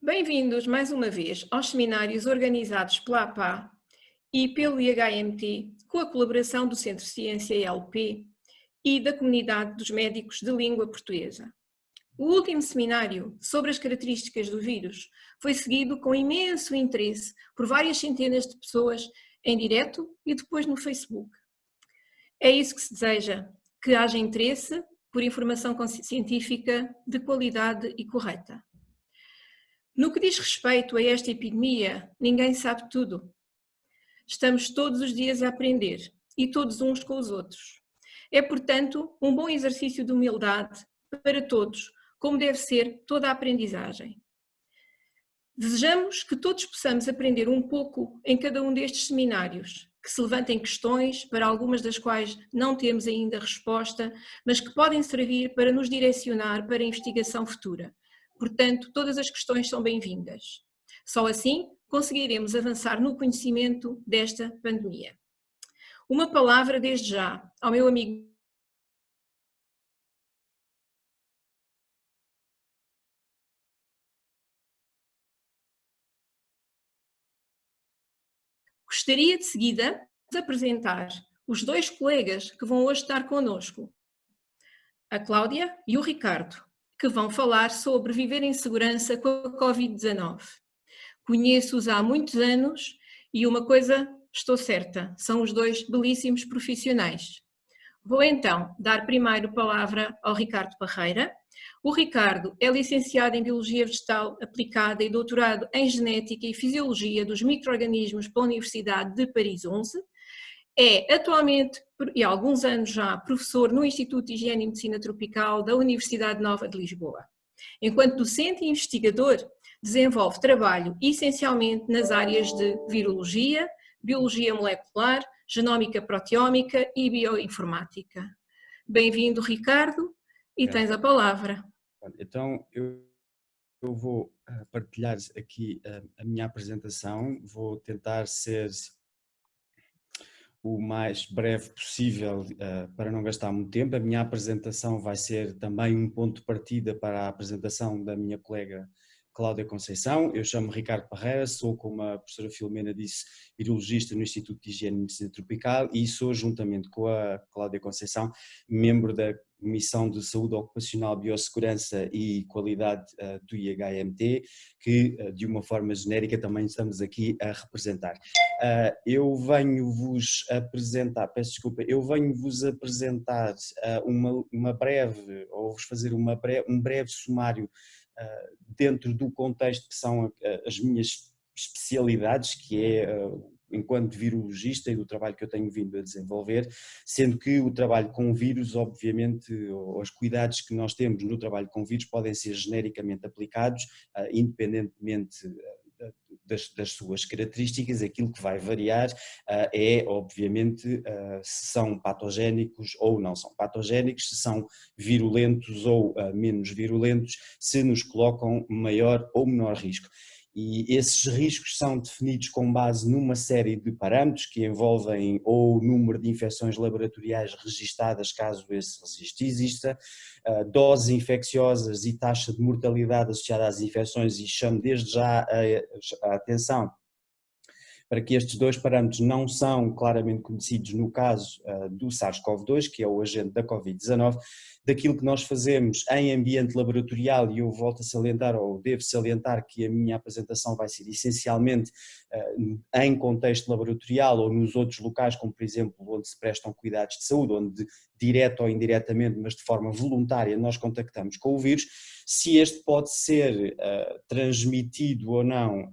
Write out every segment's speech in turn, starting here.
Bem-vindos mais uma vez aos seminários organizados pela APA e pelo IHMT, com a colaboração do Centro Ciência ELP e da Comunidade dos Médicos de Língua Portuguesa. O último seminário sobre as características do vírus foi seguido com imenso interesse por várias centenas de pessoas em direto e depois no Facebook. É isso que se deseja, que haja interesse por informação científica de qualidade e correta. No que diz respeito a esta epidemia, ninguém sabe tudo. Estamos todos os dias a aprender, e todos uns com os outros. É, portanto, um bom exercício de humildade para todos, como deve ser toda a aprendizagem. Desejamos que todos possamos aprender um pouco em cada um destes seminários, que se levantem questões para algumas das quais não temos ainda resposta, mas que podem servir para nos direcionar para a investigação futura. Portanto, todas as questões são bem-vindas. Só assim conseguiremos avançar no conhecimento desta pandemia. Uma palavra desde já ao meu amigo Gostaria de seguida de apresentar os dois colegas que vão hoje estar connosco, a Cláudia e o Ricardo, que vão falar sobre viver em segurança com a Covid-19. Conheço-os há muitos anos e uma coisa estou certa, são os dois belíssimos profissionais. Vou então dar primeiro a palavra ao Ricardo Parreira. O Ricardo é licenciado em Biologia Vegetal Aplicada e doutorado em Genética e Fisiologia dos Micro-organismos pela Universidade de Paris 11. É atualmente, e há alguns anos já, professor no Instituto de Higiene e Medicina Tropical da Universidade Nova de Lisboa. Enquanto docente e investigador, desenvolve trabalho essencialmente nas áreas de virologia, biologia molecular, genómica proteómica e bioinformática. Bem-vindo, Ricardo, e tens a palavra. Então, eu vou partilhar aqui a minha apresentação, vou tentar ser o mais breve possível para não gastar muito tempo. A minha apresentação vai ser também um ponto de partida para a apresentação da minha colega Cláudia Conceição. Eu chamo-me Ricardo Parreira, sou, como a professora Filomena disse, virologista no Instituto de Higiene e Medicina Tropical e sou, juntamente com a Cláudia Conceição, membro da Comissão de Saúde Ocupacional, Biossegurança e Qualidade do IHMT, que de uma forma genérica também estamos aqui a representar. Eu venho-vos apresentar, uma breve, ou vos fazer um breve sumário dentro do contexto que são as minhas especialidades, que é enquanto virologista e do trabalho que eu tenho vindo a desenvolver, sendo que o trabalho com vírus, obviamente, ou os cuidados que nós temos no trabalho com vírus podem ser genericamente aplicados, independentemente das suas características. Aquilo que vai variar é, obviamente, se são patogénicos ou não são patogénicos, se são virulentos ou menos virulentos, se nos colocam maior ou menor risco. E esses riscos são definidos com base numa série de parâmetros que envolvem ou o número de infecções laboratoriais registadas, caso esse registro exista, doses infecciosas e taxa de mortalidade associada às infecções, e chamo desde já a atenção para que estes dois parâmetros não são claramente conhecidos no caso do SARS-CoV-2, que é o agente da Covid-19, daquilo que nós fazemos em ambiente laboratorial, e eu volto a salientar, ou devo salientar, que a minha apresentação vai ser essencialmente em contexto laboratorial ou nos outros locais, como por exemplo onde se prestam cuidados de saúde, onde direto ou indiretamente, mas de forma voluntária, nós contactamos com o vírus, se este pode ser transmitido ou não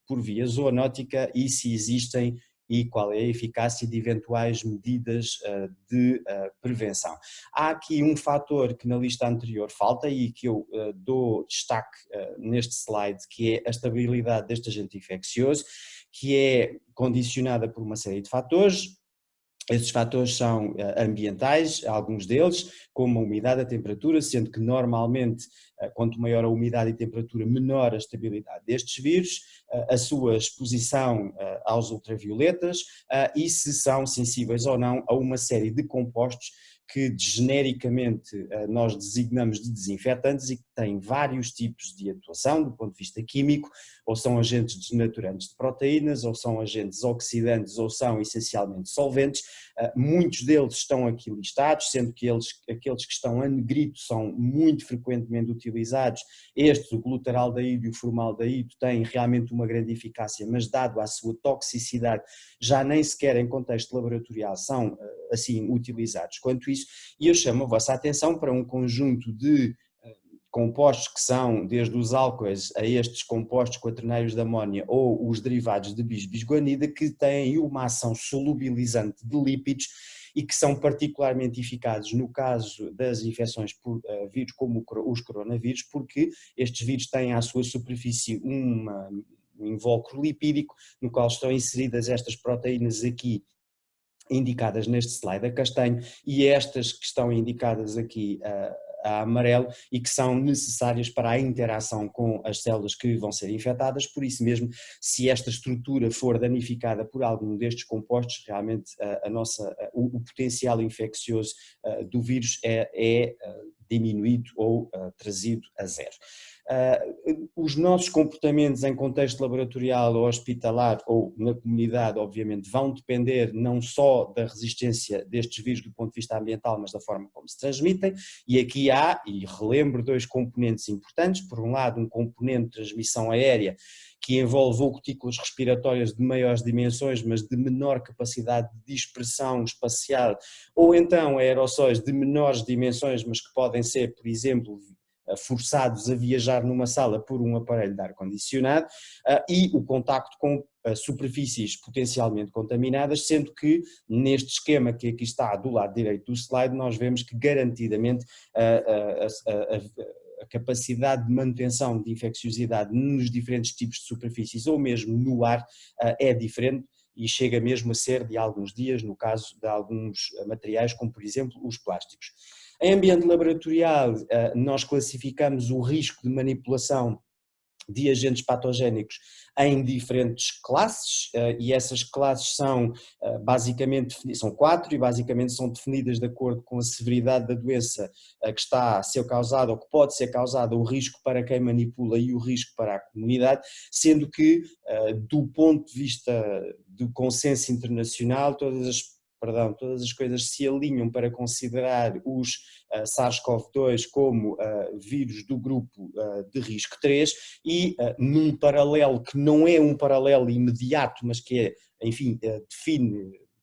por via zoonótica e se existem e qual é a eficácia de eventuais medidas de prevenção. Há aqui um fator que na lista anterior falta e que eu dou destaque neste slide, que é a estabilidade deste agente infeccioso, que é condicionada por uma série de fatores. Esses fatores são ambientais, alguns deles, como a umidade e a temperatura, sendo que normalmente quanto maior a umidade e temperatura, menor a estabilidade destes vírus, a sua exposição aos ultravioletas e se são sensíveis ou não a uma série de compostos que genericamente nós designamos de desinfetantes e que têm vários tipos de atuação do ponto de vista químico, ou são agentes desnaturantes de proteínas, ou são agentes oxidantes, ou são essencialmente solventes. Muitos deles estão aqui listados, sendo que aqueles que estão a negrito são muito frequentemente utilizados. Estes, o glutaraldeído e o formaldeído, têm realmente uma grande eficácia, mas dado a sua toxicidade, já nem sequer em contexto laboratorial são assim utilizados quanto isso, e eu chamo a vossa atenção para um conjunto de compostos que são, desde os álcoois a estes compostos quaternários de amónia ou os derivados de bis-bisguanida, que têm uma ação solubilizante de lípidos e que são particularmente eficazes no caso das infecções por vírus como os coronavírus, porque estes vírus têm à sua superfície um invólucro lipídico no qual estão inseridas estas proteínas aqui indicadas neste slide a castanho e estas que estão indicadas aqui a amarelo e que são necessárias para a interação com as células que vão ser infectadas. Por isso mesmo, se esta estrutura for danificada por algum destes compostos, realmente o potencial infeccioso do vírus é diminuído ou trazido a zero. Os nossos comportamentos em contexto laboratorial ou hospitalar ou na comunidade, obviamente, vão depender não só da resistência destes vírus do ponto de vista ambiental, mas da forma como se transmitem, e aqui há, e relembro, dois componentes importantes. Por um lado, um componente de transmissão aérea que envolve ou gotículas respiratórias de maiores dimensões, mas de menor capacidade de dispersão espacial, ou então aerossóis de menores dimensões, mas que podem ser, por exemplo, forçados a viajar numa sala por um aparelho de ar-condicionado, e o contacto com superfícies potencialmente contaminadas, sendo que neste esquema que aqui está do lado direito do slide, nós vemos que garantidamente a capacidade de manutenção de infecciosidade nos diferentes tipos de superfícies ou mesmo no ar é diferente e chega mesmo a ser de alguns dias, no caso de alguns materiais como por exemplo os plásticos. Em ambiente laboratorial, nós classificamos o risco de manipulação de agentes patogénicos em diferentes classes, e essas classes são basicamente, são 4 e basicamente são definidas de acordo com a severidade da doença que está a ser causada ou que pode ser causada, o risco para quem manipula e o risco para a comunidade, sendo que do ponto de vista do consenso internacional todas as coisas se alinham para considerar os SARS-CoV-2 como vírus do grupo de risco 3 e num paralelo que não é um paralelo imediato, mas que é, enfim,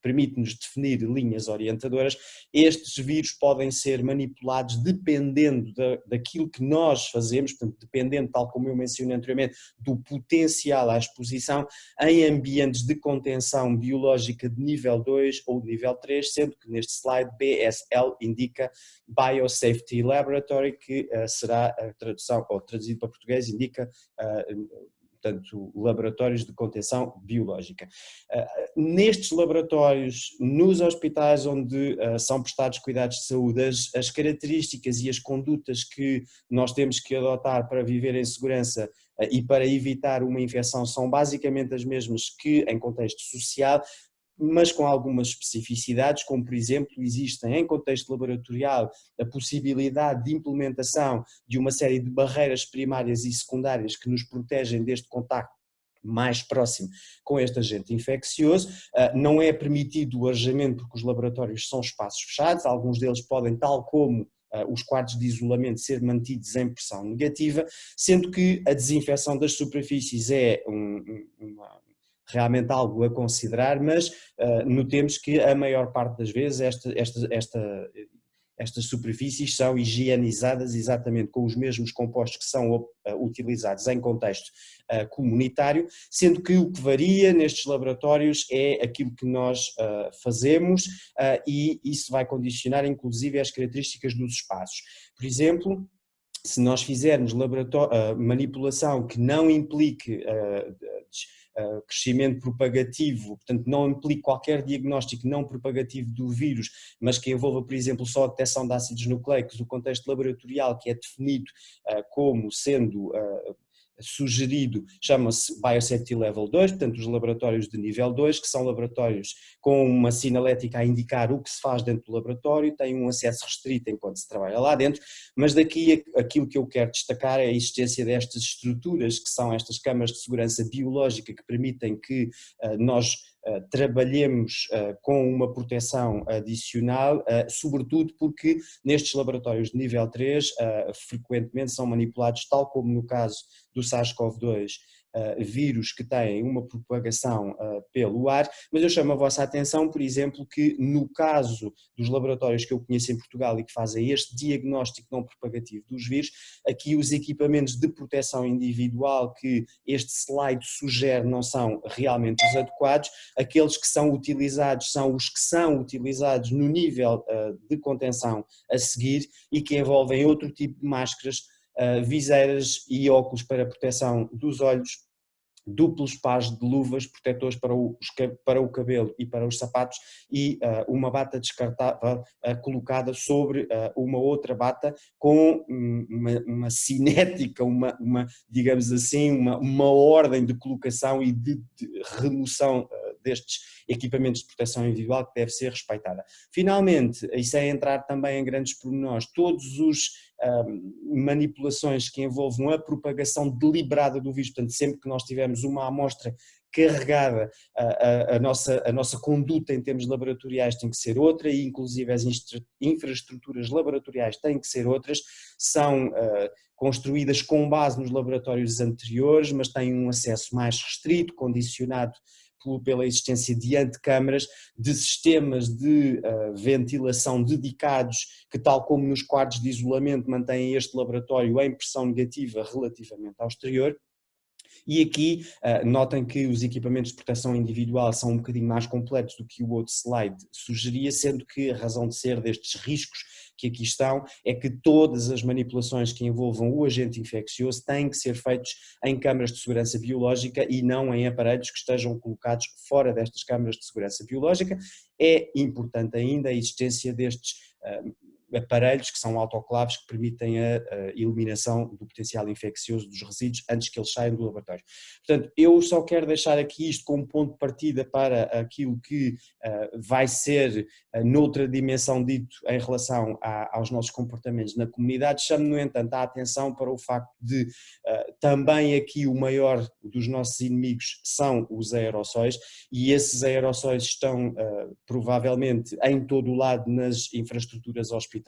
permite-nos definir linhas orientadoras. Estes vírus podem ser manipulados dependendo daquilo que nós fazemos, portanto, dependendo, tal como eu mencionei anteriormente, do potencial à exposição em ambientes de contenção biológica de nível 2 ou de nível 3, sendo que neste slide BSL indica Biosafety Laboratory, que será a tradução, ou traduzido para português, indica portanto, laboratórios de contenção biológica. Nestes laboratórios, nos hospitais onde são prestados cuidados de saúde, as características e as condutas que nós temos que adotar para viver em segurança e para evitar uma infecção são basicamente as mesmas que em contexto social, mas com algumas especificidades, como por exemplo existem em contexto laboratorial a possibilidade de implementação de uma série de barreiras primárias e secundárias que nos protegem deste contacto mais próximo com este agente infeccioso. Não é permitido o arejamento porque os laboratórios são espaços fechados, alguns deles podem, tal como os quartos de isolamento, ser mantidos em pressão negativa, sendo que a desinfecção das superfícies é realmente algo a considerar, mas notemos que a maior parte das vezes estas superfícies são higienizadas exatamente com os mesmos compostos que são utilizados em contexto comunitário, sendo que o que varia nestes laboratórios é aquilo que nós fazemos e isso vai condicionar inclusive as características dos espaços. Por exemplo, se nós fizermos manipulação que não implique crescimento propagativo, portanto não implique qualquer diagnóstico não propagativo do vírus, mas que envolva, por exemplo, só a detecção de ácidos nucleicos, o contexto laboratorial que é definido como sendo sugerido chama-se Biosafety Level 2, portanto os laboratórios de nível 2, que são laboratórios com uma sinalética a indicar o que se faz dentro do laboratório, têm um acesso restrito enquanto se trabalha lá dentro, mas daqui aquilo que eu quero destacar é a existência destas estruturas, que são estas câmaras de segurança biológica que permitem que nós trabalhemos com uma proteção adicional, sobretudo porque nestes laboratórios de nível 3 frequentemente são manipulados, tal como no caso do SARS-CoV-2, vírus que têm uma propagação pelo ar, mas eu chamo a vossa atenção, por exemplo, que no caso dos laboratórios que eu conheço em Portugal e que fazem este diagnóstico não propagativo dos vírus, aqui os equipamentos de proteção individual que este slide sugere não são realmente os adequados, aqueles que são utilizados são os que são utilizados no nível de contenção a seguir e que envolvem outro tipo de máscaras, viseiras e óculos para proteção dos olhos, duplos pares de luvas protetores para o cabelo e para os sapatos e uma bata descartável colocada sobre uma outra bata com uma cinética, digamos assim, uma ordem de colocação e de remoção destes equipamentos de proteção individual que deve ser respeitada. Finalmente, isso é entrar também em grandes pormenores, todos os manipulações que envolvam a propagação deliberada do vírus, portanto sempre que nós tivermos uma amostra carregada, a nossa conduta em termos laboratoriais tem que ser outra e inclusive as infraestruturas laboratoriais têm que ser outras, são construídas com base nos laboratórios anteriores, mas têm um acesso mais restrito, condicionado pela existência de antecâmaras, de sistemas de ventilação dedicados, que tal como nos quartos de isolamento mantêm este laboratório em pressão negativa relativamente ao exterior. E aqui notem que os equipamentos de proteção individual são um bocadinho mais completos do que o outro slide sugeria, sendo que a razão de ser destes riscos que aqui estão é que todas as manipulações que envolvam o agente infeccioso têm que ser feitas em câmaras de segurança biológica e não em aparelhos que estejam colocados fora destas câmaras de segurança biológica. É importante ainda a existência destes aparelhos que são autoclaves que permitem a eliminação do potencial infeccioso dos resíduos antes que eles saiam do laboratório. Portanto, eu só quero deixar aqui isto como ponto de partida para aquilo que vai ser noutra dimensão dito em relação aos nossos comportamentos na comunidade. Chamo, no entanto, a atenção para o facto de também aqui o maior dos nossos inimigos são os aerossóis e esses aerossóis estão provavelmente em todo o lado nas infraestruturas hospitalares,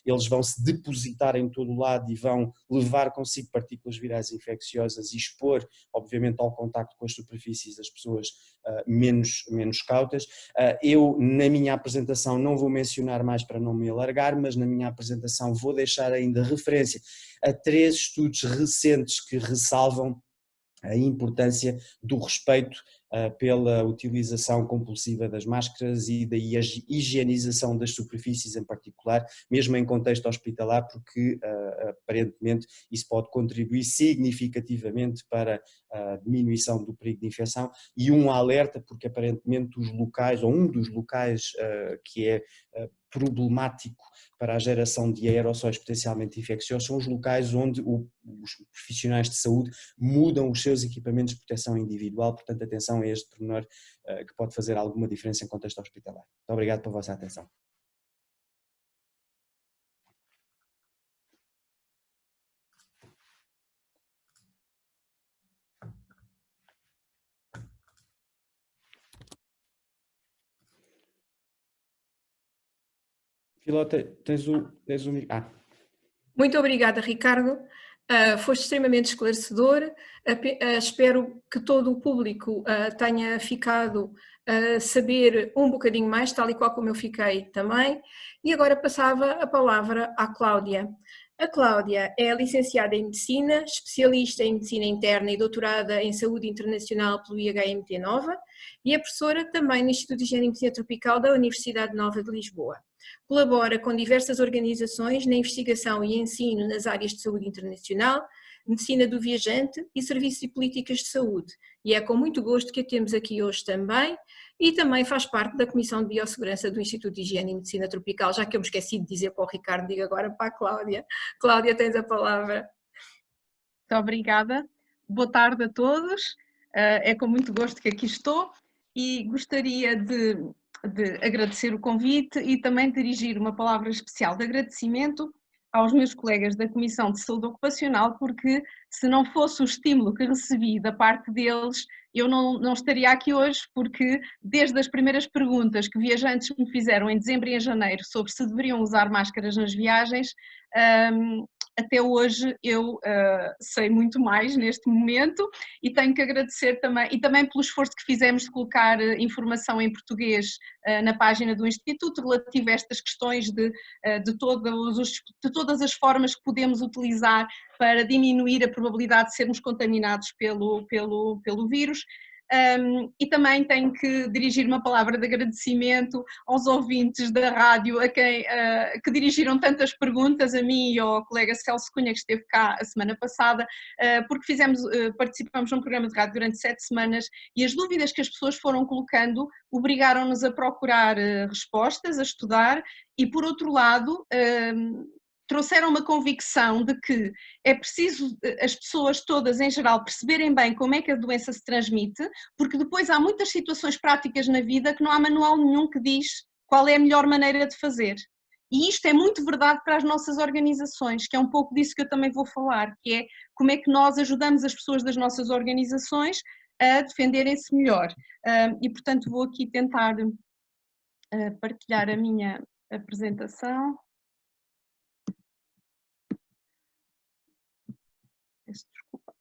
eles vão se depositar em todo o lado e vão levar consigo partículas virais infecciosas e expor, obviamente, ao contacto com as superfícies das pessoas menos cautas. Eu, na minha apresentação, não vou mencionar mais para não me alargar, mas na minha apresentação vou deixar ainda referência a 3 estudos recentes que ressalvam a importância do respeito pela utilização compulsiva das máscaras e da higienização das superfícies em particular, mesmo em contexto hospitalar, porque aparentemente isso pode contribuir significativamente para a diminuição do perigo de infecção e um alerta porque aparentemente os locais, ou um dos locais que é problemático para a geração de aerossóis potencialmente infecciosos são os locais onde os profissionais de saúde mudam os seus equipamentos de proteção individual, portanto atenção a este pormenor que pode fazer alguma diferença em contexto hospitalar. Muito obrigado pela vossa atenção. Filó, tens o... Muito obrigada, Ricardo. Foste extremamente esclarecedor. Espero que todo o público tenha ficado a saber um bocadinho mais, tal e qual como eu fiquei também. E agora passava a palavra à Cláudia. A Cláudia é licenciada em Medicina, especialista em Medicina Interna e doutorada em Saúde Internacional pelo IHMT Nova e é professora também no Instituto de Higiene e Medicina Tropical da Universidade Nova de Lisboa. Colabora com diversas organizações na investigação e ensino nas áreas de saúde internacional, medicina do viajante e serviços e políticas de saúde. E é com muito gosto que a temos aqui hoje também e também faz parte da Comissão de Biossegurança do Instituto de Higiene e Medicina Tropical, já que eu me esqueci de dizer para o Ricardo, digo agora para a Cláudia. Cláudia, tens a palavra. Muito obrigada. Boa tarde a todos, é com muito gosto que aqui estou e gostaria de agradecer o convite e também dirigir uma palavra especial de agradecimento aos meus colegas da Comissão de Saúde Ocupacional, porque se não fosse o estímulo que recebi da parte deles, eu não estaria aqui hoje, porque desde as primeiras perguntas que viajantes me fizeram em dezembro e em janeiro sobre se deveriam usar máscaras nas viagens, até hoje eu sei muito mais neste momento e tenho que agradecer também, e também pelo esforço que fizemos de colocar informação em português na página do Instituto relativo a estas questões de todas as formas que podemos utilizar para diminuir a probabilidade de sermos contaminados pelo vírus. E também tenho que dirigir uma palavra de agradecimento aos ouvintes da rádio, a quem que dirigiram tantas perguntas, a mim e ao colega Celso Cunha, que esteve cá a semana passada, porque participamos num programa de rádio durante 7 semanas e as dúvidas que as pessoas foram colocando obrigaram-nos a procurar respostas, a estudar e, por outro lado, trouxeram uma convicção de que é preciso as pessoas todas em geral perceberem bem como é que a doença se transmite, porque depois há muitas situações práticas na vida que não há manual nenhum que diz qual é a melhor maneira de fazer. E isto é muito verdade para as nossas organizações, que é um pouco disso que eu também vou falar, que é como é que nós ajudamos as pessoas das nossas organizações a defenderem-se melhor. E portanto vou aqui tentar partilhar a minha apresentação. Desculpa.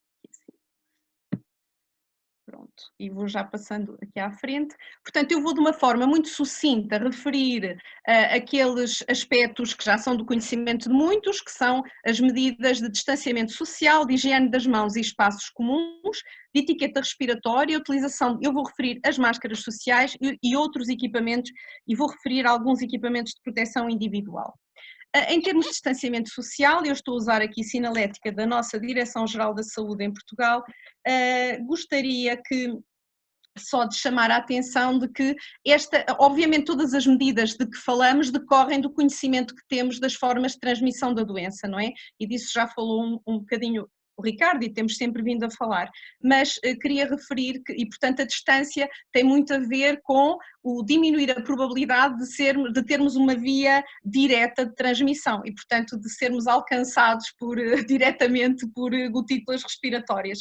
Pronto, e vou já passando aqui à frente. Portanto, eu vou de uma forma muito sucinta referir aqueles aspectos que já são do conhecimento de muitos, que são as medidas de distanciamento social, de higiene das mãos e espaços comuns, de etiqueta respiratória, utilização, eu vou referir as máscaras sociais e outros equipamentos, e vou referir alguns equipamentos de proteção individual. Em termos de distanciamento social, eu estou a usar aqui sinalética da nossa Direção-Geral da Saúde em Portugal, gostaria só de chamar a atenção de que obviamente todas as medidas de que falamos decorrem do conhecimento que temos das formas de transmissão da doença, não é? E disso já falou um bocadinho o Ricardo e temos sempre vindo a falar, mas queria referir que, e portanto a distância tem muito a ver com o diminuir a probabilidade de termos uma via direta de transmissão e portanto de sermos alcançados diretamente por gotículas respiratórias.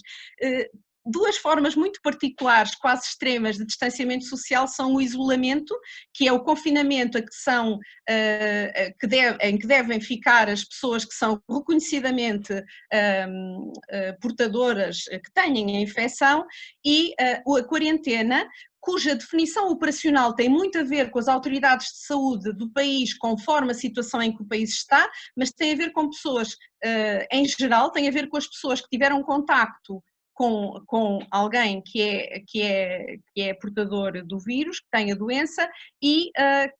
Duas formas muito particulares, quase extremas, de distanciamento social são o isolamento, que é o confinamento em que devem ficar as pessoas que são reconhecidamente portadoras, que têm a infecção, e a quarentena, cuja definição operacional tem muito a ver com as autoridades de saúde do país, conforme a situação em que o país está, mas tem a ver com pessoas, em geral, tem a ver com as pessoas que tiveram contacto com alguém que é portador do vírus, que tem a doença e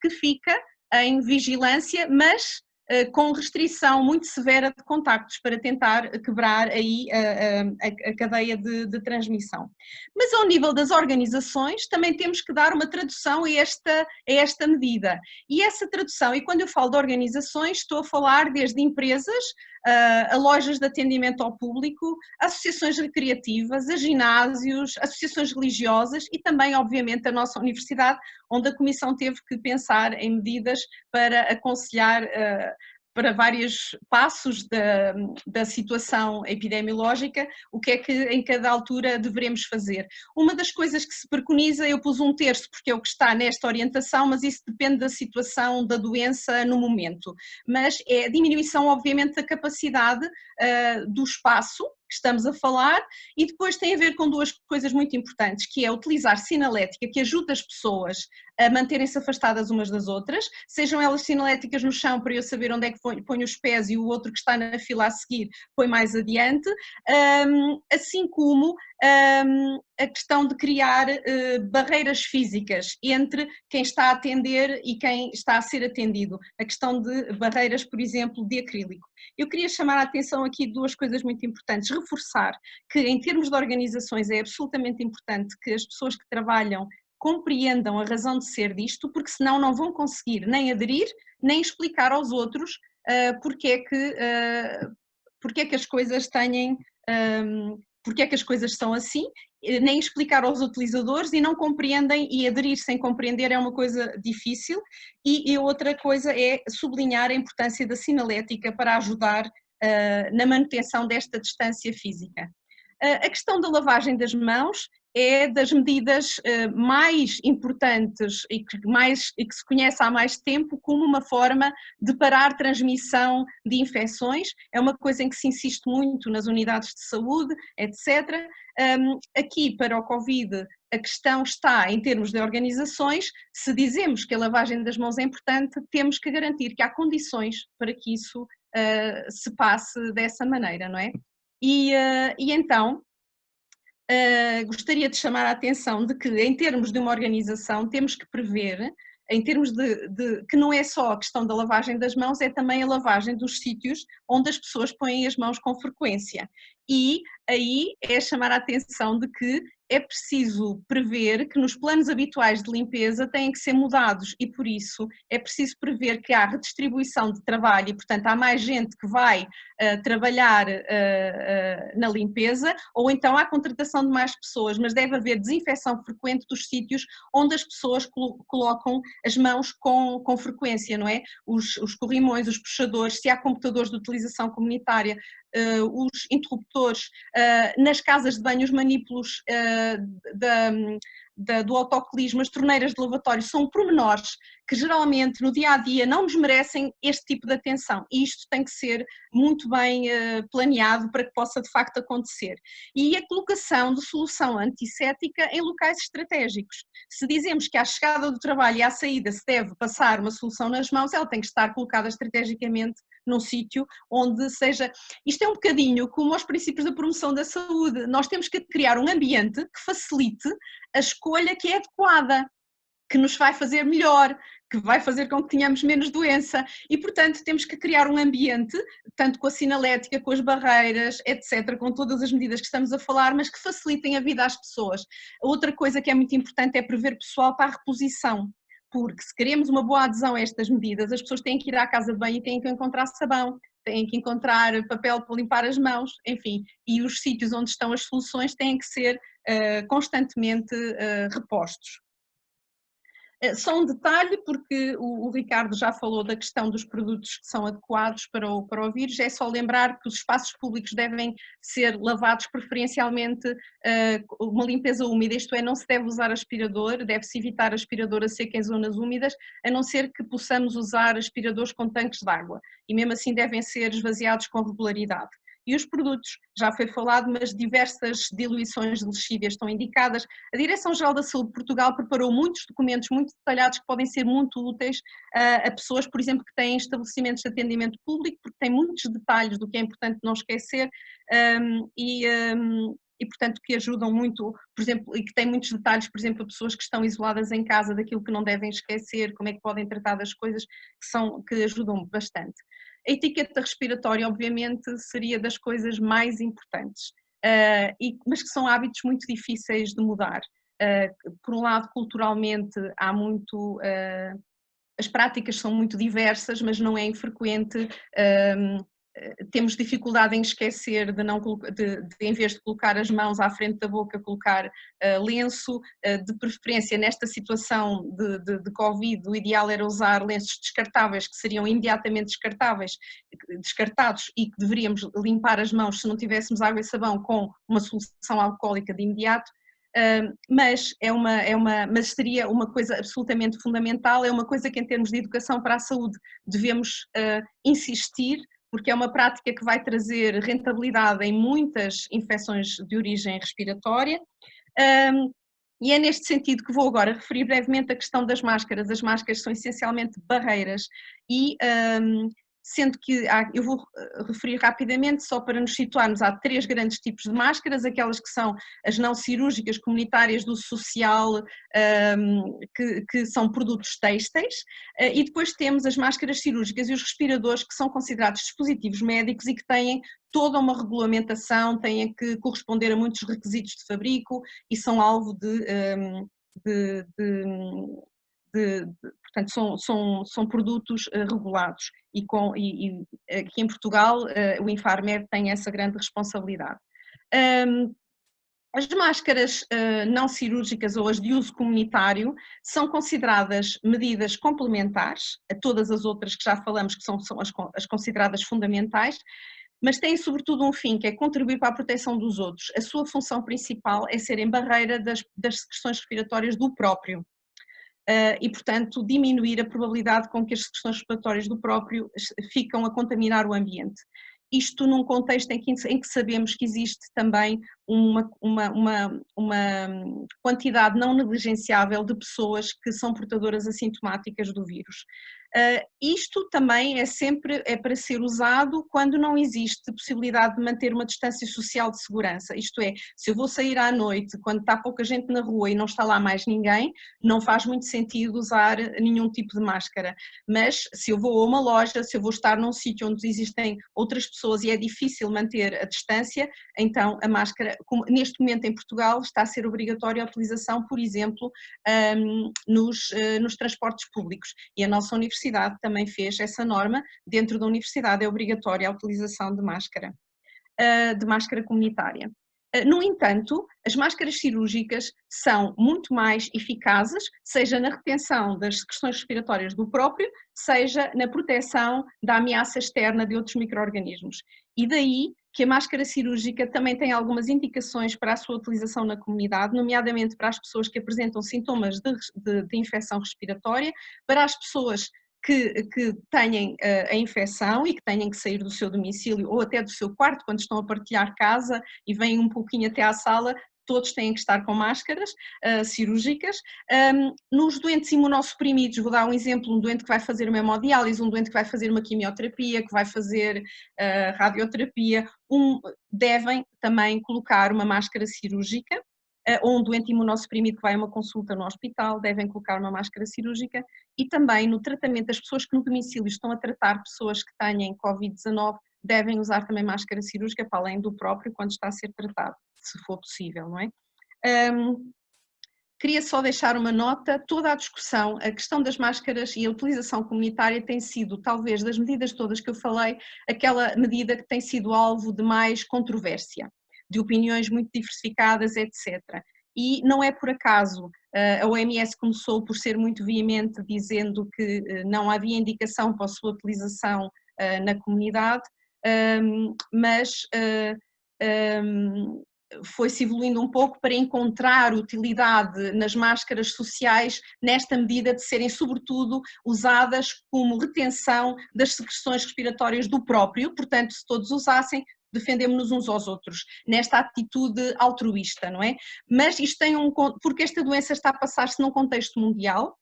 que fica em vigilância, mas com restrição muito severa de contactos para tentar quebrar aí a cadeia de transmissão. Mas ao nível das organizações também temos que dar uma tradução a esta medida. E essa tradução, e quando eu falo de organizações, estou a falar desde empresas, a lojas de atendimento ao público, associações recreativas, a ginásios, associações religiosas e também, obviamente, a nossa universidade, onde a Comissão teve que pensar em medidas para aconselhar para vários passos da situação epidemiológica, o que é que em cada altura devemos fazer. Uma das coisas que se preconiza, eu pus 1/3 porque é o que está nesta orientação, mas isso depende da situação da doença no momento, mas é a diminuição obviamente da capacidade do espaço que estamos a falar e depois tem a ver com duas coisas muito importantes, que é utilizar sinalética que ajuda as pessoas a manterem-se afastadas umas das outras, sejam elas sinaléticas no chão para eu saber onde é que ponho os pés e o outro que está na fila a seguir põe mais adiante, assim como a questão de criar barreiras físicas entre quem está a atender e quem está a ser atendido, a questão de barreiras, por exemplo, de acrílico. Eu queria chamar a atenção aqui de duas coisas muito importantes, reforçar que em termos de organizações é absolutamente importante que as pessoas que trabalham compreendam a razão de ser disto, porque senão não vão conseguir nem aderir, nem explicar aos outros porque é que as coisas têm porque é que as coisas são assim, nem explicar aos utilizadores e não compreendem, e aderir sem compreender é uma coisa difícil. E outra coisa é sublinhar a importância da sinalética para ajudar na manutenção desta distância física. A questão da lavagem das mãos é das medidas mais importantes e que se conhece há mais tempo como uma forma de parar transmissão de infecções. É uma coisa em que se insiste muito nas unidades de saúde, etc. Aqui, para o Covid, a questão está em termos de organizações. Se dizemos que a lavagem das mãos é importante, temos que garantir que há condições para que isso se passe dessa maneira, não é? E então, gostaria de chamar a atenção de que, em termos de uma organização, temos que prever, em termos que não é só a questão da lavagem das mãos, é também a lavagem dos sítios onde as pessoas põem as mãos com frequência. E aí é chamar a atenção de que é preciso prever que nos planos habituais de limpeza têm que ser mudados e, por isso, é preciso prever que há redistribuição de trabalho e, portanto, há mais gente que vai trabalhar na limpeza, ou então há contratação de mais pessoas, mas deve haver desinfecção frequente dos sítios onde as pessoas colocam as mãos com frequência, não é? Os corrimões, os puxadores, se há computadores de utilização comunitária, os interruptores, nas casas de banho, os manipulos do autocolismo, as torneiras de lavatório, são pormenores que geralmente no dia-a-dia não nos merecem este tipo de atenção, e isto tem que ser muito bem planeado para que possa de facto acontecer. E a colocação de solução antisséptica em locais estratégicos. Se dizemos que à chegada do trabalho e à saída se deve passar uma solução nas mãos, ela tem que estar colocada estrategicamente num sítio onde seja... Isto é um bocadinho como aos princípios da promoção da saúde. Nós temos que criar um ambiente que facilite a escolha que é adequada, que nos vai fazer melhor, que vai fazer com que tenhamos menos doença, e portanto temos que criar um ambiente, tanto com a sinalética, com as barreiras, etc., com todas as medidas que estamos a falar, mas que facilitem a vida às pessoas. Outra coisa que é muito importante é prever pessoal para a reposição, porque se queremos uma boa adesão a estas medidas, as pessoas têm que ir à casa de banho e têm que encontrar sabão, têm que encontrar papel para limpar as mãos, enfim, e os sítios onde estão as soluções têm que ser constantemente repostos. Só um detalhe, porque o Ricardo já falou da questão dos produtos que são adequados para o vírus, é só lembrar que os espaços públicos devem ser lavados preferencialmente uma limpeza úmida, isto é, não se deve usar aspirador, deve-se evitar aspirador a seco em zonas úmidas, a não ser que possamos usar aspiradores com tanques de água, e mesmo assim devem ser esvaziados com regularidade. E os produtos, já foi falado, mas diversas diluições de lexívias estão indicadas. A Direção-Geral da Saúde de Portugal preparou muitos documentos muito detalhados que podem ser muito úteis a pessoas, por exemplo, que têm estabelecimentos de atendimento público, porque tem muitos detalhes do que é importante não esquecer e portanto que ajudam muito, por exemplo, e que têm muitos detalhes, por exemplo, a pessoas que estão isoladas em casa, daquilo que não devem esquecer, como é que podem tratar das coisas, que ajudam bastante. A etiqueta respiratória, obviamente, seria das coisas mais importantes, mas que são hábitos muito difíceis de mudar. Por um lado, culturalmente, há muito... as práticas são muito diversas, mas não é infrequente. Temos dificuldade em esquecer de em vez de colocar as mãos à frente da boca, colocar lenço, de preferência nesta situação de Covid, o ideal era usar lenços descartáveis, que seriam imediatamente descartados e que deveríamos limpar as mãos se não tivéssemos água e sabão com uma solução alcoólica de imediato. Mas seria uma coisa absolutamente fundamental, é uma coisa que em termos de educação para a saúde devemos insistir, porque é uma prática que vai trazer rentabilidade em muitas infecções de origem respiratória. E é neste sentido que vou agora referir brevemente a questão das máscaras. As máscaras são essencialmente barreiras e, sendo que eu vou referir rapidamente, só para nos situarmos, há 3 grandes tipos de máscaras, aquelas que são as não cirúrgicas, comunitárias, do uso social, que são produtos têxteis, e depois temos as máscaras cirúrgicas e os respiradores, que são considerados dispositivos médicos e que têm toda uma regulamentação, têm que corresponder a muitos requisitos de fabrico e são alvo portanto, são produtos regulados e aqui em Portugal o Infarmed tem essa grande responsabilidade. As máscaras não cirúrgicas ou as de uso comunitário são consideradas medidas complementares a todas as outras que já falamos, que são as consideradas fundamentais, mas têm sobretudo um fim, que é contribuir para a proteção dos outros. A sua função principal é serem barreira das secreções respiratórias do próprio. E, portanto, diminuir a probabilidade com que as secreções respiratórias do próprio ficam a contaminar o ambiente. Isto num contexto em que sabemos que existe também uma quantidade não negligenciável de pessoas que são portadoras assintomáticas do vírus. Isto também é para ser usado quando não existe possibilidade de manter uma distância social de segurança. Isto é, se eu vou sair à noite, quando está pouca gente na rua e não está lá mais ninguém, não faz muito sentido usar nenhum tipo de máscara. Mas se eu vou a uma loja, se eu vou estar num sítio onde existem outras pessoas e é difícil manter a distância, então a máscara, neste momento em Portugal, está a ser obrigatória a utilização, por exemplo, nos transportes públicos. E a nossa universidade também fez essa norma. Dentro da universidade é obrigatória a utilização de máscara comunitária. No entanto, as máscaras cirúrgicas são muito mais eficazes, seja na retenção das secreções respiratórias do próprio, seja na proteção da ameaça externa de outros micro-organismos. E daí que a máscara cirúrgica também tem algumas indicações para a sua utilização na comunidade, nomeadamente para as pessoas que apresentam sintomas de infecção respiratória, para as pessoas que tenham a infecção e que tenham que sair do seu domicílio ou até do seu quarto quando estão a partilhar casa e vêm um pouquinho até à sala, todos têm que estar com máscaras cirúrgicas. Nos doentes imunossuprimidos, vou dar um exemplo, um doente que vai fazer uma hemodiálise, um doente que vai fazer uma quimioterapia, que vai fazer radioterapia, devem também colocar uma máscara cirúrgica, ou um doente imunossuprimido que vai a uma consulta no hospital, devem colocar uma máscara cirúrgica, e também no tratamento das pessoas que no domicílio estão a tratar pessoas que tenham Covid-19, devem usar também máscara cirúrgica, para além do próprio, quando está a ser tratado, se for possível, não é? Queria só deixar uma nota, toda a discussão, a questão das máscaras e a utilização comunitária tem sido, talvez, das medidas todas que eu falei, aquela medida que tem sido alvo de mais controvérsia, de opiniões muito diversificadas, etc. E não é por acaso, a OMS começou por ser muito veemente, dizendo que não havia indicação para a sua utilização na comunidade, mas foi-se evoluindo um pouco para encontrar utilidade nas máscaras sociais, nesta medida de serem sobretudo usadas como retenção das secreções respiratórias do próprio, portanto, se todos usassem, defendemos-nos uns aos outros, nesta atitude altruísta, não é? Mas isto tem porque esta doença está a passar-se num contexto mundial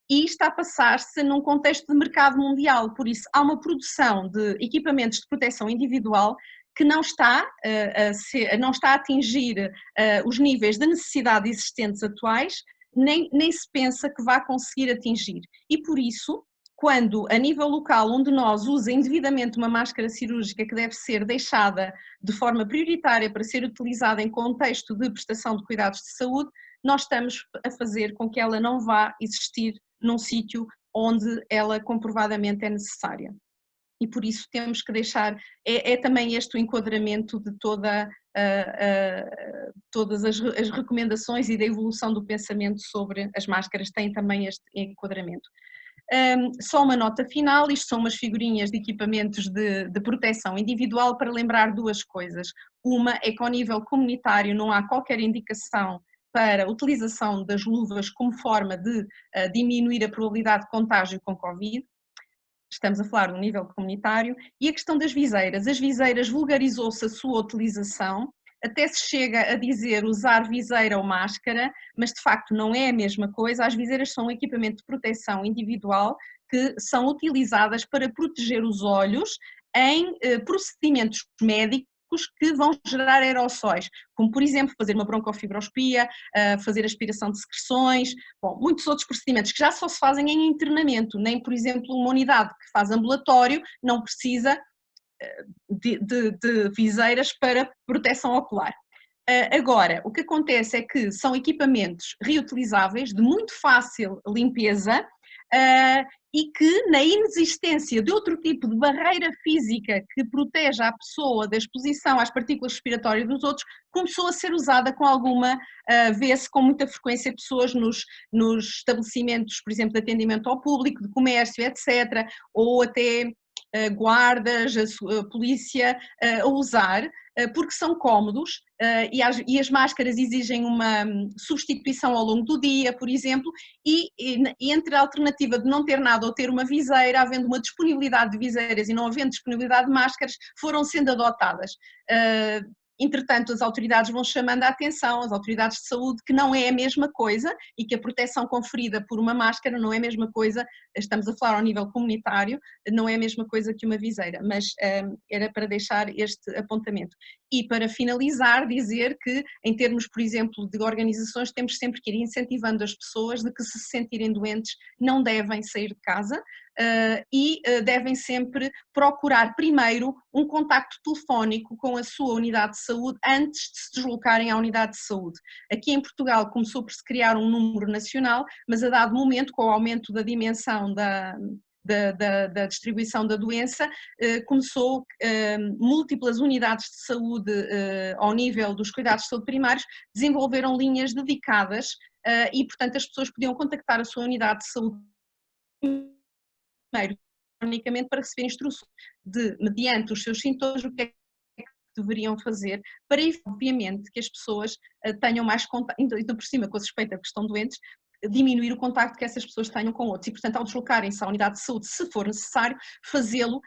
e está a passar-se num contexto de mercado mundial, por isso há uma produção de equipamentos de proteção individual que não está a atingir os níveis de necessidade existentes atuais, nem se pensa que vá conseguir atingir. E por isso, quando a nível local um de nós usa indevidamente uma máscara cirúrgica que deve ser deixada de forma prioritária para ser utilizada em contexto de prestação de cuidados de saúde, nós estamos a fazer com que ela não vá existir num sítio onde ela comprovadamente é necessária. E por isso temos que deixar, é também este o enquadramento de todas as recomendações e da evolução do pensamento sobre as máscaras, tem também este enquadramento. Só uma nota final, isto são umas figurinhas de equipamentos de proteção individual para lembrar duas coisas. Uma é que ao nível comunitário não há qualquer indicação para a utilização das luvas como forma de diminuir a probabilidade de contágio com Covid. Estamos a falar do nível comunitário. E a questão das viseiras. As viseiras vulgarizou-se a sua utilização, até se chega a dizer usar viseira ou máscara, mas de facto não é a mesma coisa. As viseiras são um equipamento de proteção individual que são utilizadas para proteger os olhos em procedimentos médicos que vão gerar aerossóis, como por exemplo fazer uma broncofibroscopia, fazer aspiração de secreções, bom, muitos outros procedimentos que já só se fazem em internamento, nem por exemplo uma unidade que faz ambulatório não precisa de viseiras para proteção ocular. Agora, o que acontece é que são equipamentos reutilizáveis, de muito fácil limpeza, e que, na inexistência de outro tipo de barreira física que proteja a pessoa da exposição às partículas respiratórias dos outros, começou a ser usada com alguma, vê-se com muita frequência pessoas nos estabelecimentos, por exemplo, de atendimento ao público, de comércio, etc., ou até guardas, a polícia a usar, porque são cómodos e as máscaras exigem uma substituição ao longo do dia, por exemplo, e entre a alternativa de não ter nada ou ter uma viseira, havendo uma disponibilidade de viseiras e não havendo disponibilidade de máscaras, foram sendo adotadas. Entretanto, as autoridades vão chamando a atenção, as autoridades de saúde, que não é a mesma coisa e que a proteção conferida por uma máscara não é a mesma coisa, estamos a falar ao nível comunitário, não é a mesma coisa que uma viseira, mas era para deixar este apontamento. E para finalizar, dizer que em termos, por exemplo, de organizações, temos sempre que ir incentivando as pessoas de que se sentirem doentes não devem sair de casa, e devem sempre procurar primeiro um contacto telefónico com a sua unidade de saúde antes de se deslocarem à unidade de saúde. Aqui em Portugal começou por se criar um número nacional, mas a dado momento, com o aumento da dimensão da distribuição da doença, começou múltiplas unidades de saúde ao nível dos cuidados de saúde primários, desenvolveram linhas dedicadas e, portanto, as pessoas podiam contactar a sua unidade de saúde primeiro, unicamente para receber instruções mediante os seus sintomas, o que é que deveriam fazer, para evitar, obviamente, que as pessoas tenham mais contato, então por cima, com a suspeita que estão doentes, diminuir o contacto que essas pessoas tenham com outros e, portanto, ao deslocarem-se à unidade de saúde, se for necessário, fazê-lo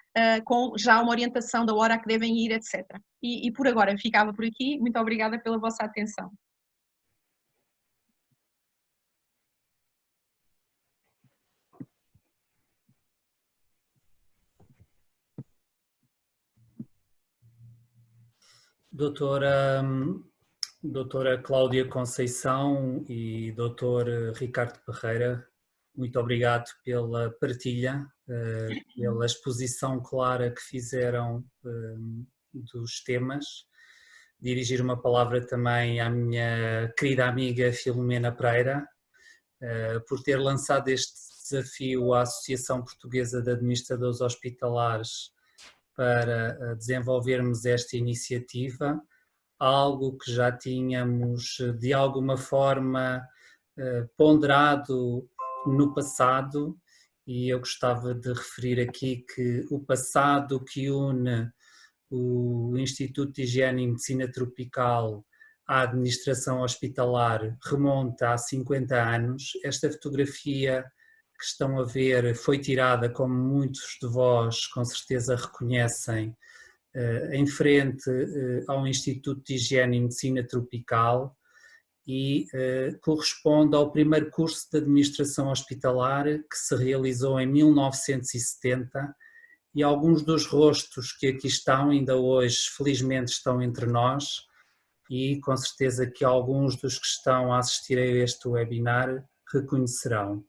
com já uma orientação da hora a que devem ir, etc. E por agora ficava por aqui. Muito obrigada pela vossa atenção. Doutora Cláudia Conceição e Dr. Ricardo Parreira, muito obrigado pela partilha, pela exposição clara que fizeram dos temas. Dirigir uma palavra também à minha querida amiga Filomena Pereira, por ter lançado este desafio à Associação Portuguesa de Administradores Hospitalares para desenvolvermos esta iniciativa, algo que já tínhamos de alguma forma ponderado no passado, e eu gostava de referir aqui que o passado que une o Instituto de Higiene e Medicina Tropical à administração hospitalar remonta a 50 anos. Esta fotografia que estão a ver foi tirada, como muitos de vós com certeza reconhecem, em frente ao Instituto de Higiene e Medicina Tropical e corresponde ao primeiro curso de administração hospitalar que se realizou em 1970, e alguns dos rostos que aqui estão ainda hoje felizmente estão entre nós, e com certeza que alguns dos que estão a assistir a este webinar reconhecerão.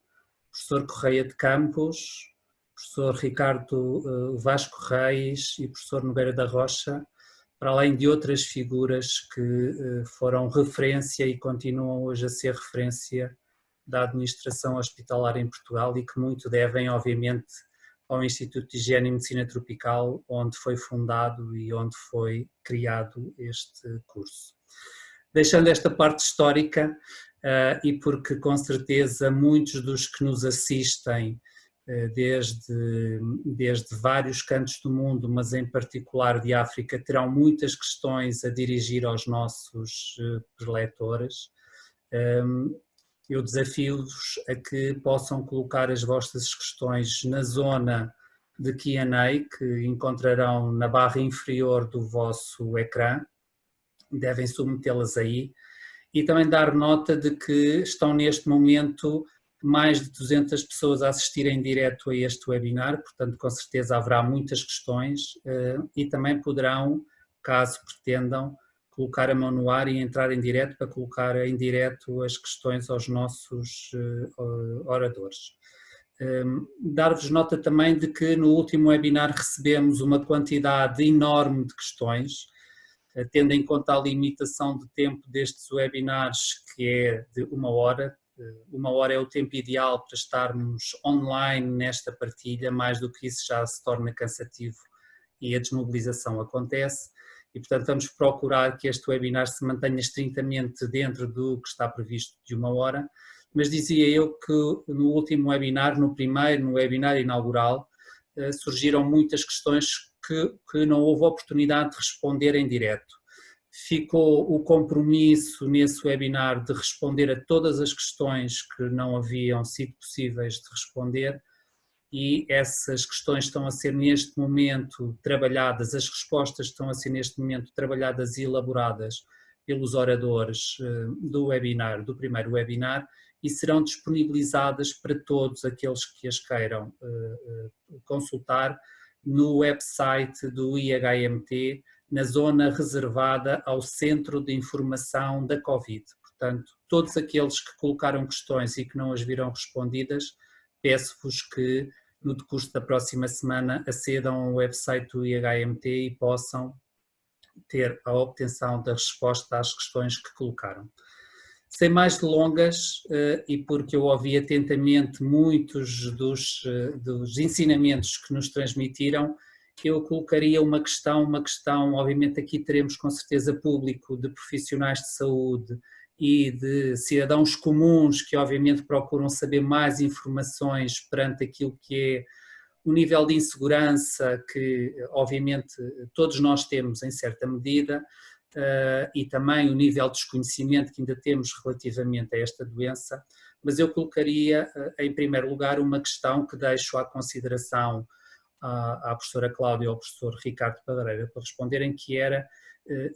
Professor Correia de Campos, professor Ricardo Vasco Reis e professor Nogueira da Rocha, para além de outras figuras que foram referência e continuam hoje a ser referência da administração hospitalar em Portugal e que muito devem, obviamente, ao Instituto de Higiene e Medicina Tropical, onde foi fundado e onde foi criado este curso. Deixando esta parte histórica, e porque com certeza muitos dos que nos assistem desde vários cantos do mundo, mas em particular de África, terão muitas questões a dirigir aos nossos preletores, eu desafio-vos a que possam colocar as vossas questões na zona de Q&A que encontrarão na barra inferior do vosso ecrã, devem submetê-las aí, e também dar nota de que estão neste momento mais de 200 pessoas a assistirem em direto a este webinar, portanto com certeza haverá muitas questões e também poderão, caso pretendam, colocar a mão no ar e entrar em direto para colocar em direto as questões aos nossos oradores. Dar-vos nota também de que no último webinar recebemos uma quantidade enorme de questões, tendo em conta a limitação de tempo destes webinars, que é de 1 hora, 1 hora é o tempo ideal para estarmos online nesta partilha, mais do que isso já se torna cansativo e a desmobilização acontece. E, portanto, vamos procurar que este webinar se mantenha estritamente dentro do que está previsto de 1 hora, mas dizia eu que no último webinar, no webinar inaugural, surgiram muitas questões que não houve oportunidade de responder em direto. Ficou o compromisso nesse webinar de responder a todas as questões que não haviam sido possíveis de responder, e essas questões estão a ser neste momento trabalhadas, as respostas estão a ser neste momento trabalhadas e elaboradas pelos oradores do webinar, do primeiro webinar, e serão disponibilizadas para todos aqueles que as queiram consultar no website do IHMT, na zona reservada ao Centro de Informação da Covid. Portanto, todos aqueles que colocaram questões e que não as viram respondidas, peço-vos que no decurso da próxima semana acedam ao website do IHMT e possam ter a obtenção da resposta às questões que colocaram. Sem mais delongas, e porque eu ouvi atentamente muitos dos ensinamentos que nos transmitiram, eu colocaria uma questão, obviamente aqui teremos com certeza público de profissionais de saúde e de cidadãos comuns que obviamente procuram saber mais informações perante aquilo que é o nível de insegurança que obviamente todos nós temos em certa medida, e também o nível de desconhecimento que ainda temos relativamente a esta doença, mas eu colocaria em primeiro lugar uma questão que deixo à consideração à professora Cláudia e ao professor Ricardo Pedreira para responderem, que era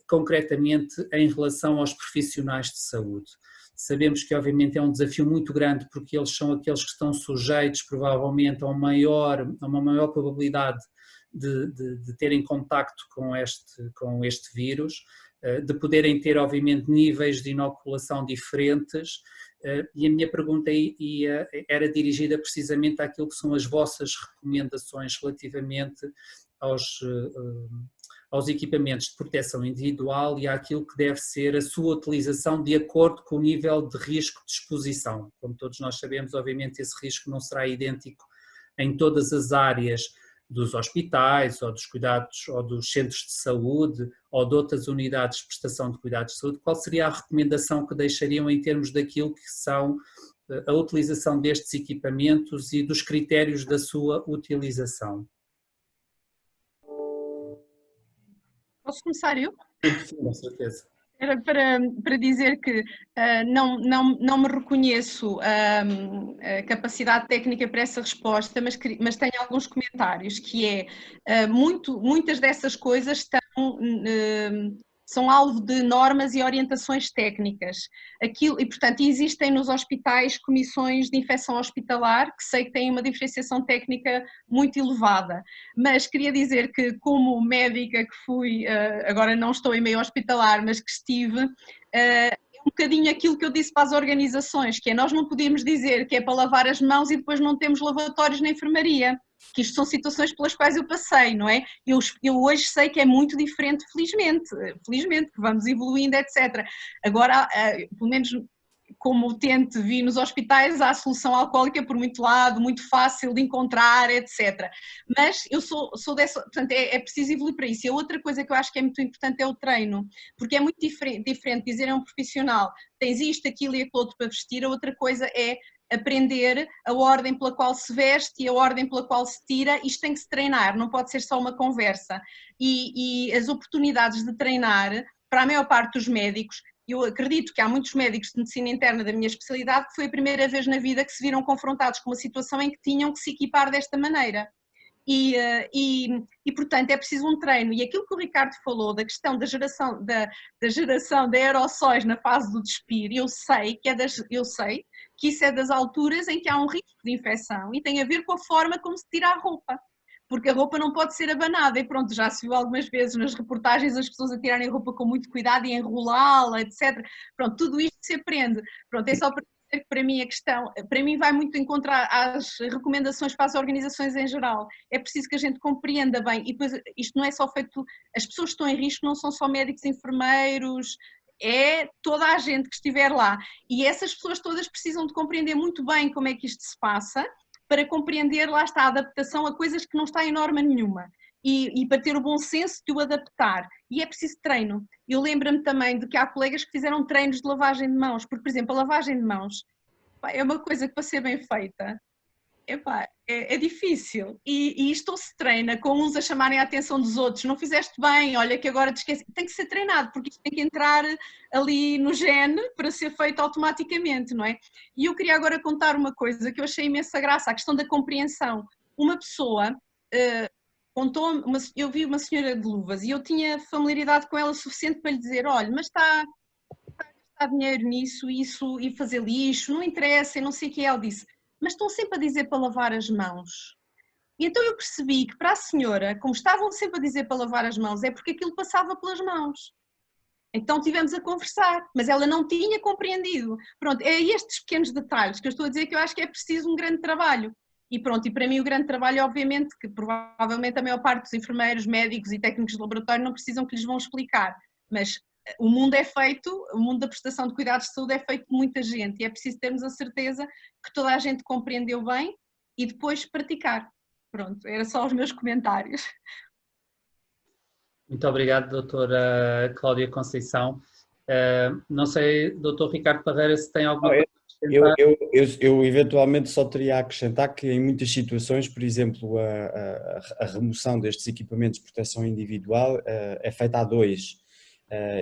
concretamente em relação aos profissionais de saúde. Sabemos que obviamente é um desafio muito grande porque eles são aqueles que estão sujeitos provavelmente a uma maior probabilidade de terem contacto com este vírus, de poderem ter obviamente níveis de inoculação diferentes, e a minha pergunta era dirigida precisamente àquilo que são as vossas recomendações relativamente aos equipamentos de proteção individual e àquilo que deve ser a sua utilização de acordo com o nível de risco de exposição. Como todos nós sabemos, obviamente esse risco não será idêntico em todas as áreas dos hospitais, ou dos cuidados, ou dos centros de saúde, ou de outras unidades de prestação de cuidados de saúde. Qual seria a recomendação que deixariam em termos daquilo que são a utilização destes equipamentos e dos critérios da sua utilização? Posso começar eu? Sim, com certeza. Era para dizer que não me reconheço a capacidade técnica para essa resposta, mas tenho alguns comentários, que é, muitas dessas coisas são alvo de normas e orientações técnicas. E, portanto, existem nos hospitais comissões de infecção hospitalar, que sei que têm uma diferenciação técnica muito elevada, mas queria dizer que, como médica que fui, agora não estou em meio hospitalar, mas que estive, é um bocadinho aquilo que eu disse para as organizações, que é nós não podemos dizer que é para lavar as mãos e depois não temos lavatórios na enfermaria, que isto são situações pelas quais eu passei, não é? Eu hoje sei que é muito diferente, felizmente, que vamos evoluindo, etc. Agora, pelo menos como utente vi nos hospitais, há a solução alcoólica por muito lado, muito fácil de encontrar, etc. Mas eu sou dessa, portanto é preciso evoluir para isso. E a outra coisa que eu acho que é muito importante é o treino, porque é muito diferente dizer a um profissional, tens isto, aquilo e aquilo outro para vestir, a outra coisa é aprender a ordem pela qual se veste e a ordem pela qual se tira. Isto tem que se treinar, não pode ser só uma conversa. E as oportunidades de treinar, para a maior parte dos médicos, eu acredito que há muitos médicos de medicina interna da minha especialidade que foi a primeira vez na vida que se viram confrontados com uma situação em que tinham que se equipar desta maneira. E portanto é preciso um treino, e aquilo que o Ricardo falou da questão da geração de aerossóis na fase do despir, eu sei que isso é das alturas em que há um risco de infecção e tem a ver com a forma como se tira a roupa, porque a roupa não pode ser abanada, e pronto, já se viu algumas vezes nas reportagens as pessoas a tirarem a roupa com muito cuidado e enrolá-la, etc. Pronto, tudo isto se aprende. Pronto, é só para dizer que para mim a questão, para mim vai muito encontrar as recomendações para as organizações em geral. É preciso que a gente compreenda bem, e depois isto não é só feito, as pessoas que estão em risco não são só médicos, enfermeiros, é toda a gente que estiver lá. E essas pessoas todas precisam de compreender muito bem como é que isto se passa, para compreender, lá está, a adaptação a coisas que não está em norma nenhuma. E para ter o bom senso de o adaptar. E é preciso treino. Eu lembro-me também de que há colegas que fizeram treinos de lavagem de mãos, porque, por exemplo, a lavagem de mãos é uma coisa que, para ser bem feita, é difícil. E isto se treina com uns a chamarem a atenção dos outros. Não fizeste bem, olha que agora te esqueci. Tem que ser treinado, porque isto tem que entrar ali no gene para ser feito automaticamente, não é? E eu queria agora contar uma coisa que eu achei imensa graça, a questão da compreensão. Uma pessoa contou-me, eu vi uma senhora de luvas e eu tinha familiaridade com ela suficiente para lhe dizer, olha, mas está a gastar dinheiro nisso, isso, e fazer lixo, não interessa, e não sei o que. Ela disse, mas estão sempre a dizer para lavar as mãos. E então eu percebi que para a senhora, como estavam sempre a dizer para lavar as mãos, é porque aquilo passava pelas mãos. Então tivemos a conversar, mas ela não tinha compreendido. Pronto, é estes pequenos detalhes que eu estou a dizer que eu acho que é preciso um grande trabalho. E pronto, e para mim o grande trabalho, obviamente, que provavelmente a maior parte dos enfermeiros, médicos e técnicos de laboratório não precisam que lhes vão explicar, mas o mundo é feito, o mundo da prestação de cuidados de saúde é feito de muita gente e é preciso termos a certeza que toda a gente compreendeu bem e depois praticar. Pronto, era só os meus comentários. Muito obrigado, doutora Cláudia Conceição. Não sei, doutor Ricardo Parreira, se tem alguma coisa a acrescentar. Eu eventualmente só teria a acrescentar que em muitas situações, por exemplo, a remoção destes equipamentos de proteção individual é feita a dois.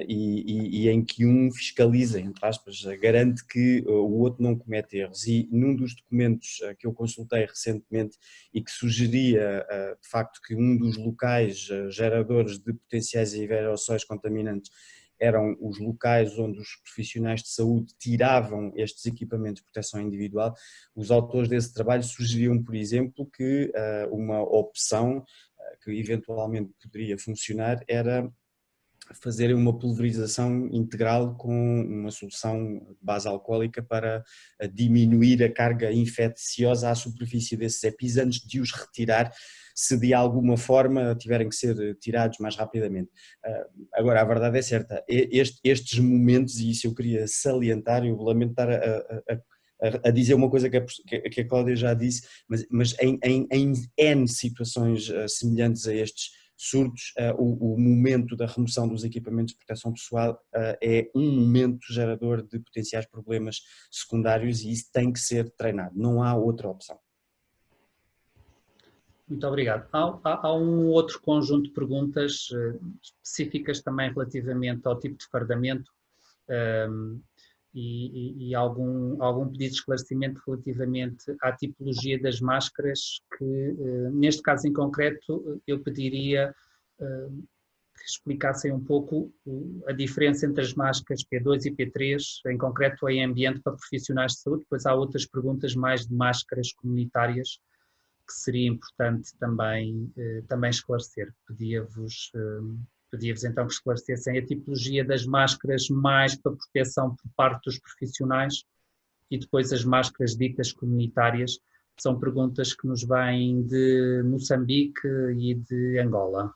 E em que um fiscaliza, entre aspas, garante que o outro não comete erros. E num dos documentos que eu consultei recentemente e que sugeria, de facto, que um dos locais geradores de potenciais aerossóis contaminantes eram os locais onde os profissionais de saúde tiravam estes equipamentos de proteção individual, os autores desse trabalho sugeriam, por exemplo, que uma opção que eventualmente poderia funcionar era fazerem uma pulverização integral com uma solução de base alcoólica para diminuir a carga infecciosa à superfície desses EPIs antes de os retirar, se de alguma forma tiverem que ser tirados mais rapidamente. Agora, a verdade é certa, estes momentos, e isso eu queria salientar, eu lamento estar a dizer uma coisa que a Cláudia já disse, mas em N situações semelhantes a estes surtos, o momento da remoção dos equipamentos de proteção pessoal é um momento gerador de potenciais problemas secundários e isso tem que ser treinado, não há outra opção. Muito obrigado. Há um outro conjunto de perguntas específicas também relativamente ao tipo de fardamento e algum pedido de esclarecimento relativamente à tipologia das máscaras que, neste caso em concreto, eu pediria que explicassem um pouco a diferença entre as máscaras P2 e P3, em concreto em ambiente para profissionais de saúde. Depois há outras perguntas mais de máscaras comunitárias que seria importante também esclarecer. Pedia-vos então que esclarecessem a tipologia das máscaras mais para proteção por parte dos profissionais e depois as máscaras ditas comunitárias. São perguntas que nos vêm de Moçambique e de Angola.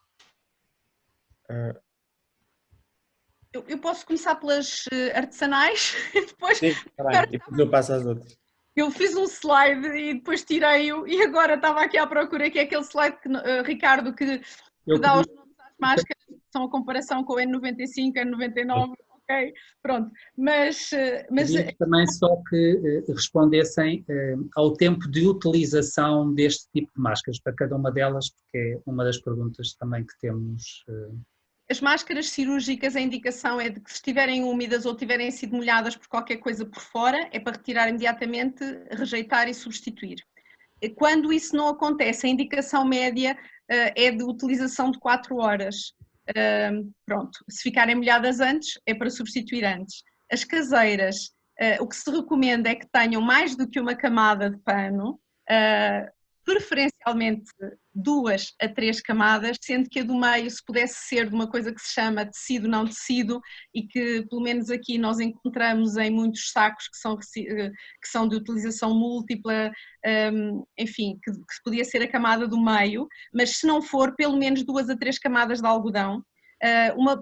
Eu posso começar pelas artesanais e depois... Sim, está bem, e depois eu passo às outras. Eu fiz um slide e depois tirei-o e agora estava aqui à procura, que é aquele slide que, Ricardo, que dá os nomes às máscaras, que são a comparação com o N95, N99, ok? Pronto, mas também só que respondessem ao tempo de utilização deste tipo de máscaras, para cada uma delas, porque é uma das perguntas também que temos. As máscaras cirúrgicas, a indicação é de que se estiverem úmidas ou tiverem sido molhadas por qualquer coisa por fora, é para retirar imediatamente, rejeitar e substituir. Quando isso não acontece, a indicação média é de utilização de 4 horas. Pronto, se ficarem molhadas antes, é para substituir antes. As caseiras, o que se recomenda é que tenham mais do que uma camada de pano, preferencialmente 2 a 3 camadas, sendo que a do meio, se pudesse ser de uma coisa que se chama tecido não tecido e que pelo menos aqui nós encontramos em muitos sacos que são de utilização múltipla, enfim, que podia ser a camada do meio, mas se não for, pelo menos 2 a 3 camadas de algodão.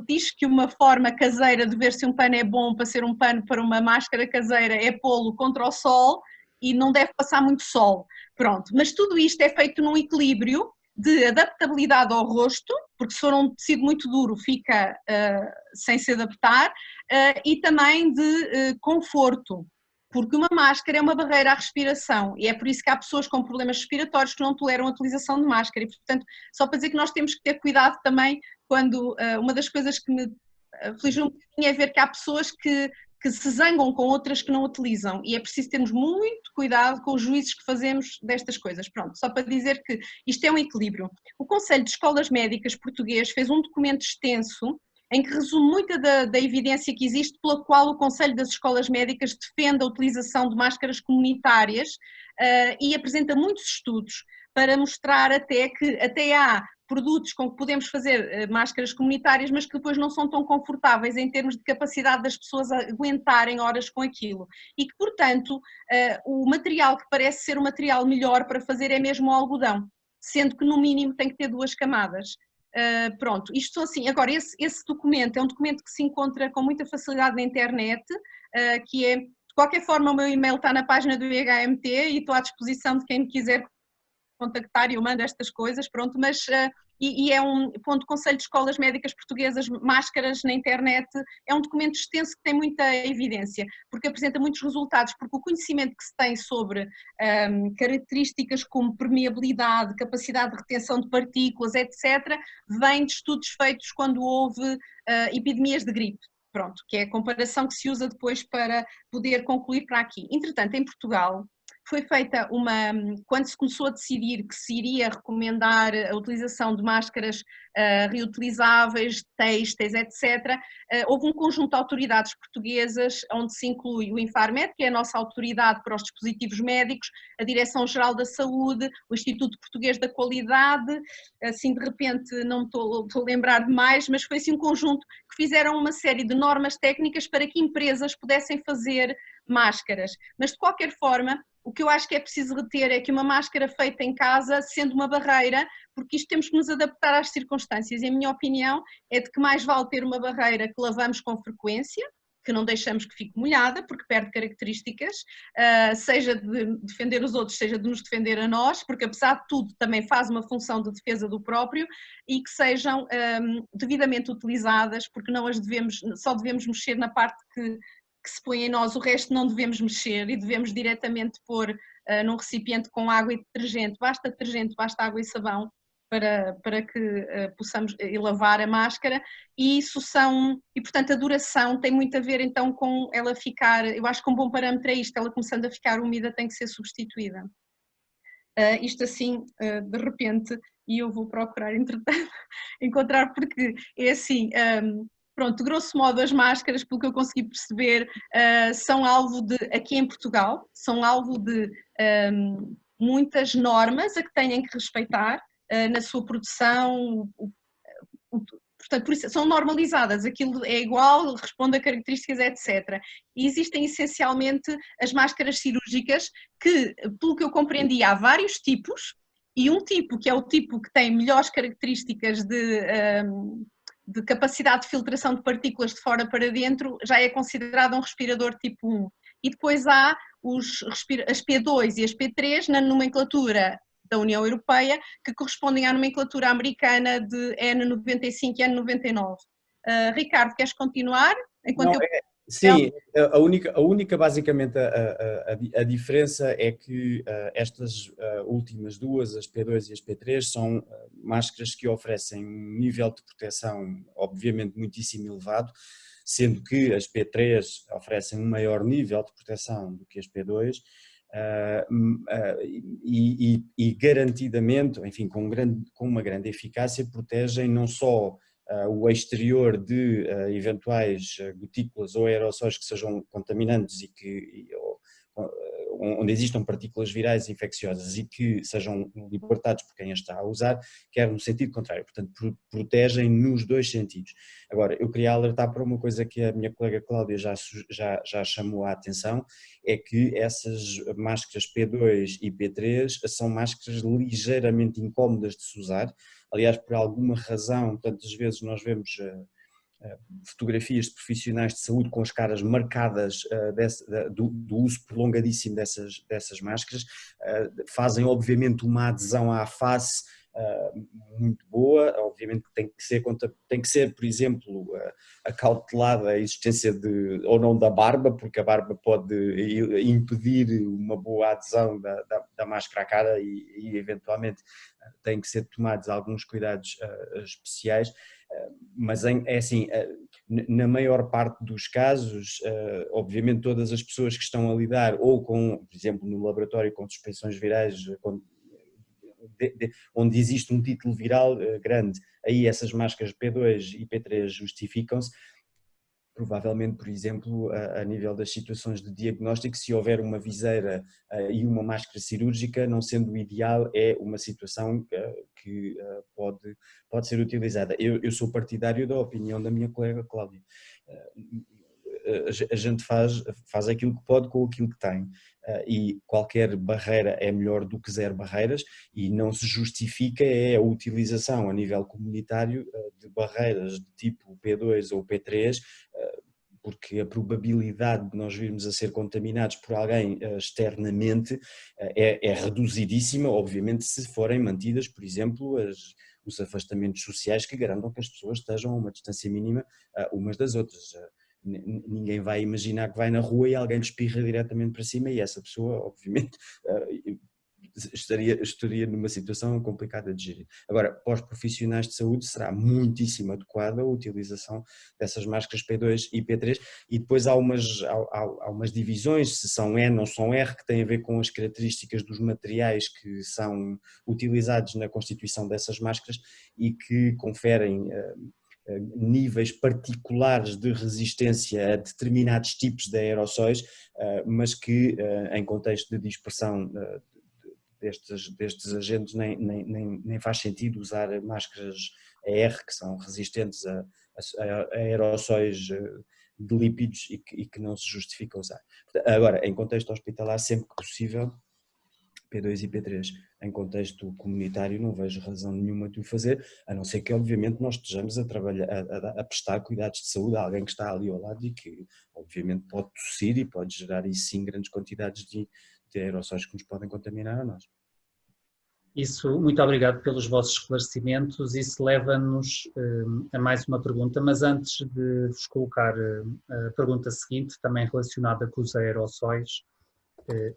Diz que uma forma caseira de ver se um pano é bom para ser um pano para uma máscara caseira é pô-lo contra o sol e não deve passar muito sol. Pronto, mas tudo isto é feito num equilíbrio de adaptabilidade ao rosto, porque se for um tecido muito duro fica sem se adaptar, e também de conforto, porque uma máscara é uma barreira à respiração e é por isso que há pessoas com problemas respiratórios que não toleram a utilização de máscara e, portanto, só para dizer que nós temos que ter cuidado também quando uma das coisas que me aflige um bocadinho é ver que há pessoas que se zangam com outras que não utilizam e é preciso termos muito cuidado com os juízos que fazemos destas coisas. Pronto, só para dizer que isto é um equilíbrio. O Conselho de Escolas Médicas português fez um documento extenso em que resume muita da evidência que existe pela qual o Conselho das Escolas Médicas defende a utilização de máscaras comunitárias e apresenta muitos estudos para mostrar até que até há produtos com que podemos fazer máscaras comunitárias, mas que depois não são tão confortáveis em termos de capacidade das pessoas a aguentarem horas com aquilo. E que, portanto, o material que parece ser o material melhor para fazer é mesmo o algodão, sendo que no mínimo tem que ter 2 camadas. Pronto, isto assim, agora esse documento é um documento que se encontra com muita facilidade na internet, que é, de qualquer forma o meu e-mail está na página do IHMT e estou à disposição de quem me quiser contactar e eu mando estas coisas, pronto, mas e é um ponto, Conselho de Escolas Médicas Portuguesas, máscaras na internet, é um documento extenso que tem muita evidência, porque apresenta muitos resultados, porque o conhecimento que se tem sobre características como permeabilidade, capacidade de retenção de partículas, etc., vem de estudos feitos quando houve epidemias de gripe. Pronto, que é a comparação que se usa depois para poder concluir para aqui. Entretanto, em Portugal, foi feita quando se começou a decidir que se iria recomendar a utilização de máscaras reutilizáveis, têxteis, etc., houve um conjunto de autoridades portuguesas, onde se inclui o Infarmed, que é a nossa autoridade para os dispositivos médicos, a Direção-Geral da Saúde, o Instituto Português da Qualidade, assim de repente não me estou a lembrar de mais, mas foi assim um conjunto que fizeram uma série de normas técnicas para que empresas pudessem fazer máscaras. Mas de qualquer forma, o que eu acho que é preciso reter é que uma máscara feita em casa, sendo uma barreira, porque isto temos que nos adaptar às circunstâncias, e a minha opinião é de que mais vale ter uma barreira que lavamos com frequência, que não deixamos que fique molhada, porque perde características, seja de defender os outros, seja de nos defender a nós, porque apesar de tudo também faz uma função de defesa do próprio, e que sejam devidamente utilizadas, porque não as só devemos mexer na parte que se põe em nós, o resto não devemos mexer e devemos diretamente pôr num recipiente com água e detergente, basta água e sabão para que possamos lavar a máscara, e portanto a duração tem muito a ver então com ela ficar, eu acho que um bom parâmetro é isto, ela começando a ficar úmida tem que ser substituída. Isto assim, de repente, e eu vou procurar entretanto encontrar, porque é assim... Pronto, grosso modo as máscaras, pelo que eu consegui perceber, são alvo de, aqui em Portugal, são alvo de muitas normas a que têm que respeitar na sua produção, portanto, por isso, são normalizadas, aquilo é igual, responde a características, etc. E existem essencialmente as máscaras cirúrgicas, que, pelo que eu compreendi, há vários tipos, e um tipo, que é o tipo que tem melhores características de capacidade de filtração de partículas de fora para dentro, já é considerado um respirador tipo 1. E depois há as P2 e as P3 na nomenclatura da União Europeia, que correspondem à nomenclatura americana de N95 e N99. Ricardo, queres continuar? Enquanto sim, a única basicamente a diferença é que estas últimas duas, as P2 e as P3, são máscaras que oferecem um nível de proteção obviamente muitíssimo elevado, sendo que as P3 oferecem um maior nível de proteção do que as P2 e garantidamente, enfim, com uma grande eficácia, protegem não só o exterior de eventuais gotículas ou aerossóis que sejam contaminantes e onde existam partículas virais infecciosas e que sejam libertados por quem as está a usar, quer no sentido contrário, portanto protegem nos dois sentidos. Agora, eu queria alertar para uma coisa que a minha colega Cláudia já chamou a atenção, é que essas máscaras P2 e P3 são máscaras ligeiramente incómodas de se usar. Aliás, por alguma razão, tantas vezes nós vemos fotografias de profissionais de saúde com as caras marcadas do uso prolongadíssimo dessas máscaras, fazem obviamente uma adesão à face muito boa. Obviamente que tem que ser, por exemplo, acautelada a existência ou não da barba, porque a barba pode impedir uma boa adesão da máscara à cara e eventualmente têm que ser tomados alguns cuidados especiais, mas é assim, na maior parte dos casos, obviamente todas as pessoas que estão a lidar ou com, por exemplo, no laboratório com suspeições virais, onde existe um título viral grande, aí essas máscaras P2 e P3 justificam-se. Provavelmente, por exemplo, a nível das situações de diagnóstico, se houver uma viseira e uma máscara cirúrgica, não sendo o ideal, é uma situação que pode ser utilizada. Eu sou partidário da opinião da minha colega Cláudia. A gente faz aquilo que pode com aquilo que tem, e qualquer barreira é melhor do que zero barreiras, e não se justifica a utilização a nível comunitário de barreiras de tipo P2 ou P3, porque a probabilidade de nós virmos a ser contaminados por alguém externamente é reduzidíssima, obviamente, se forem mantidas, por exemplo, os afastamentos sociais que garantam que as pessoas estejam a uma distância mínima umas das outras. Ninguém vai imaginar que vai na rua e alguém lhe espirra diretamente para cima e essa pessoa, obviamente, estaria numa situação complicada de gerir. Agora, para os profissionais de saúde será muitíssimo adequada a utilização dessas máscaras P2 e P3, e depois há umas divisões, se são N ou são R, que têm a ver com as características dos materiais que são utilizados na constituição dessas máscaras e que conferem níveis particulares de resistência a determinados tipos de aerossóis, mas que em contexto de dispersão destes agentes nem faz sentido usar máscaras AR que são resistentes a aerossóis de lípidos e que não se justifica usar. Agora, em contexto hospitalar, sempre que possível, P2 e P3. Em contexto comunitário não vejo razão nenhuma de o fazer, a não ser que obviamente nós estejamos a trabalhar, a prestar cuidados de saúde a alguém que está ali ao lado e que obviamente pode tossir e pode gerar isso sim grandes quantidades de aerossóis que nos podem contaminar a nós. Isso, muito obrigado pelos vossos esclarecimentos. Isso leva-nos a mais uma pergunta, mas antes de vos colocar a pergunta seguinte, também relacionada com os aerossóis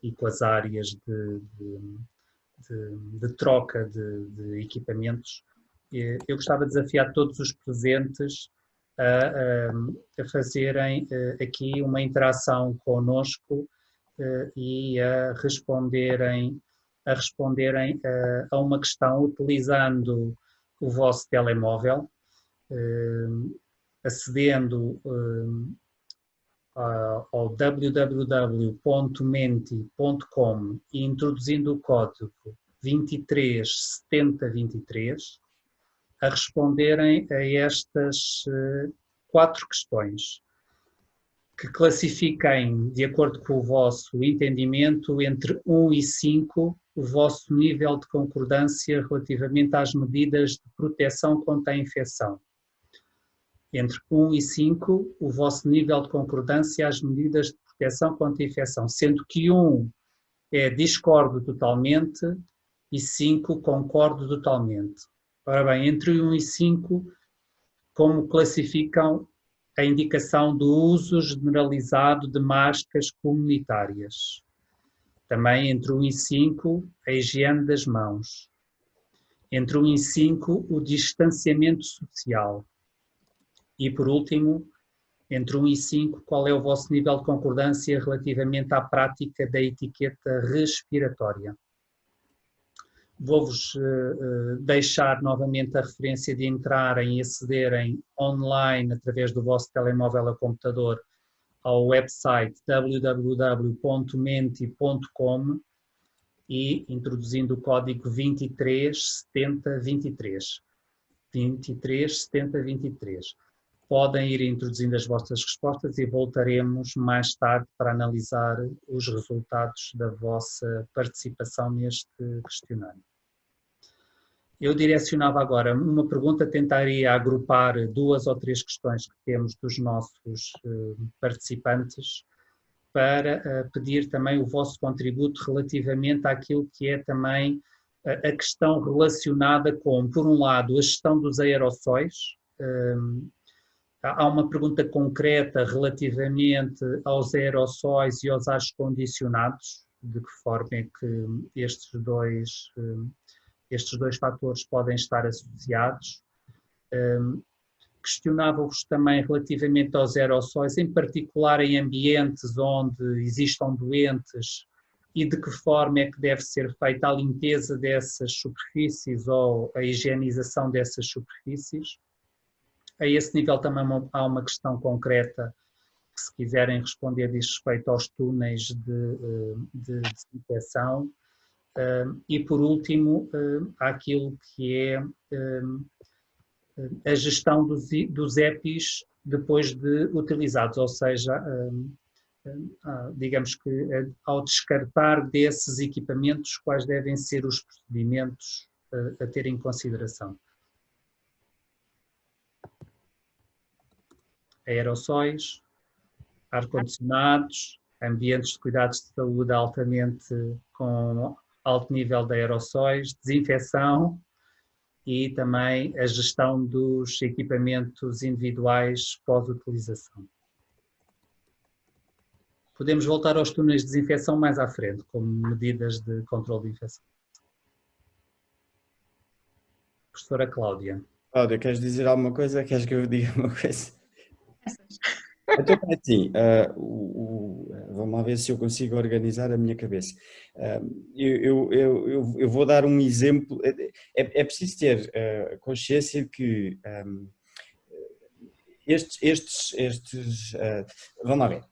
e com as áreas de troca de equipamentos, eu gostava de desafiar todos os presentes a fazerem aqui uma interação connosco e a responderem a uma questão utilizando o vosso telemóvel, acedendo ao www.menti.com e introduzindo o código 237023, a responderem a estas 4 questões, que classifiquem, de acordo com o vosso entendimento, entre 1 e 5, o vosso nível de concordância relativamente às medidas de proteção contra a infecção. Entre 1 e 5, o vosso nível de concordância às medidas de proteção contra a infecção, sendo que 1 é discordo totalmente e 5 concordo totalmente. Ora bem, entre 1 e 5, como classificam a indicação do uso generalizado de máscaras comunitárias? Também entre 1 e 5, a higiene das mãos. Entre 1 e 5, o distanciamento social. E por último, entre 1 e 5, qual é o vosso nível de concordância relativamente à prática da etiqueta respiratória? Vou-vos deixar novamente a referência de entrarem e acederem online através do vosso telemóvel ou computador ao website www.menti.com e introduzindo o código 237023. 237023. Podem ir introduzindo as vossas respostas e voltaremos mais tarde para analisar os resultados da vossa participação neste questionário. Eu direcionava agora uma pergunta, tentaria agrupar 2 ou 3 questões que temos dos nossos participantes para pedir também o vosso contributo relativamente àquilo que é também a questão relacionada com, por um lado, a gestão dos aerossóis. Há uma pergunta concreta relativamente aos aerossóis e aos ares condicionados, de que forma é que estes dois fatores podem estar associados. Questionava-vos também relativamente aos aerossóis, em particular em ambientes onde existam doentes, e de que forma é que deve ser feita a limpeza dessas superfícies ou a higienização dessas superfícies. A esse nível também há uma questão concreta que, se quiserem responder, diz respeito aos túneis de desinfecção. E, por último, àquilo que é a gestão dos EPIs depois de utilizados, ou seja, digamos que ao descartar desses equipamentos, quais devem ser os procedimentos a ter em consideração. Aerossóis, ar-condicionados, ambientes de cuidados de saúde com alto nível de aerossóis, desinfecção e também a gestão dos equipamentos individuais pós-utilização. Podemos voltar aos túneis de desinfecção mais à frente, como medidas de controle de infecção. Professora Cláudia. Cláudia, queres dizer alguma coisa? Queres que eu diga alguma coisa? Então, assim, vamos lá ver se eu consigo organizar a minha cabeça. Eu vou dar um exemplo. É preciso ter consciência de que vamos lá ver.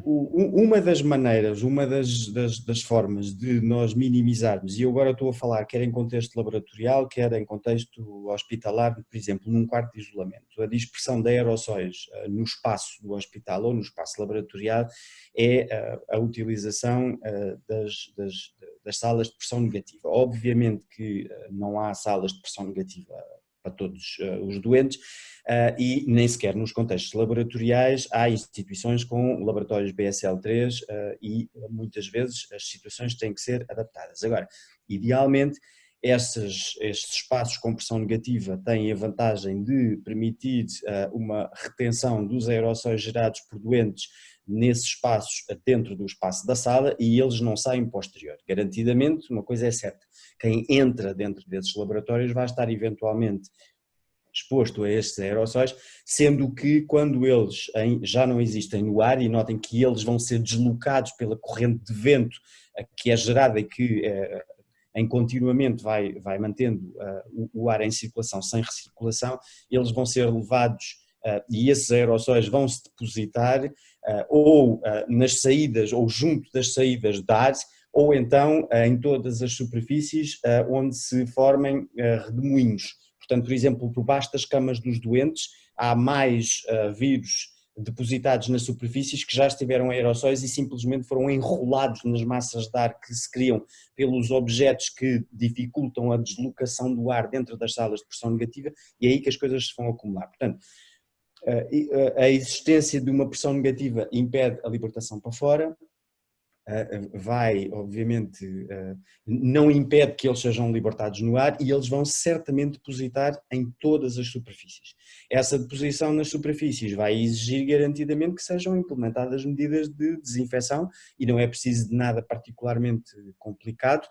Uma das maneiras, uma das formas de nós minimizarmos, e eu agora estou a falar quer em contexto laboratorial, quer em contexto hospitalar, por exemplo, num quarto de isolamento, a dispersão de aerossóis no espaço do hospital ou no espaço laboratorial é a utilização das salas de pressão negativa. Obviamente que não há salas de pressão negativa para todos os doentes, e nem sequer nos contextos laboratoriais há instituições com laboratórios BSL-3 e muitas vezes as situações têm que ser adaptadas. Agora, idealmente, estes espaços com pressão negativa têm a vantagem de permitir uma retenção dos aerossóis gerados por doentes nesses espaços dentro do espaço da sala e eles não saem posterior. Garantidamente, uma coisa é certa, quem entra dentro desses laboratórios vai estar eventualmente exposto a estes aerossóis, sendo que quando eles já não existem no ar, e notem que eles vão ser deslocados pela corrente de vento que é gerada e que em continuamente vai mantendo o ar em circulação sem recirculação, eles vão ser levados e esses aerossóis vão se depositar ou nas saídas ou junto das saídas de ar, ou então em todas as superfícies onde se formem redemoinhos. Portanto, por exemplo, por baixo das camas dos doentes há mais vírus depositados nas superfícies que já estiveram aerossóis e simplesmente foram enrolados nas massas de ar que se criam pelos objetos que dificultam a deslocação do ar dentro das salas de pressão negativa e é aí que as coisas se vão acumular. Portanto, a existência de uma pressão negativa impede a libertação para fora, vai, obviamente, não impede que eles sejam libertados no ar e eles vão certamente depositar em todas as superfícies. Essa deposição nas superfícies vai exigir garantidamente que sejam implementadas medidas de desinfecção e não é preciso de nada particularmente complicado,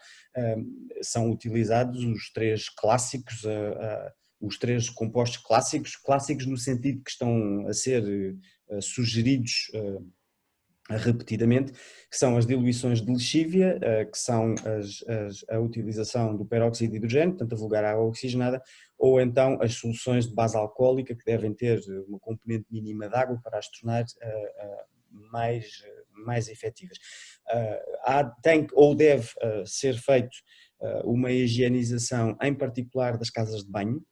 são utilizados os 3 clássicos, os 3 compostos clássicos no sentido que estão a ser sugeridos repetidamente, que são as diluições de lexívia, que são a utilização do peróxido de hidrogênio, portanto a vulgar água oxigenada, ou então as soluções de base alcoólica que devem ter uma componente mínima de água para as tornar mais efetivas. Tem ou deve ser feito uma higienização, em particular das casas de banho.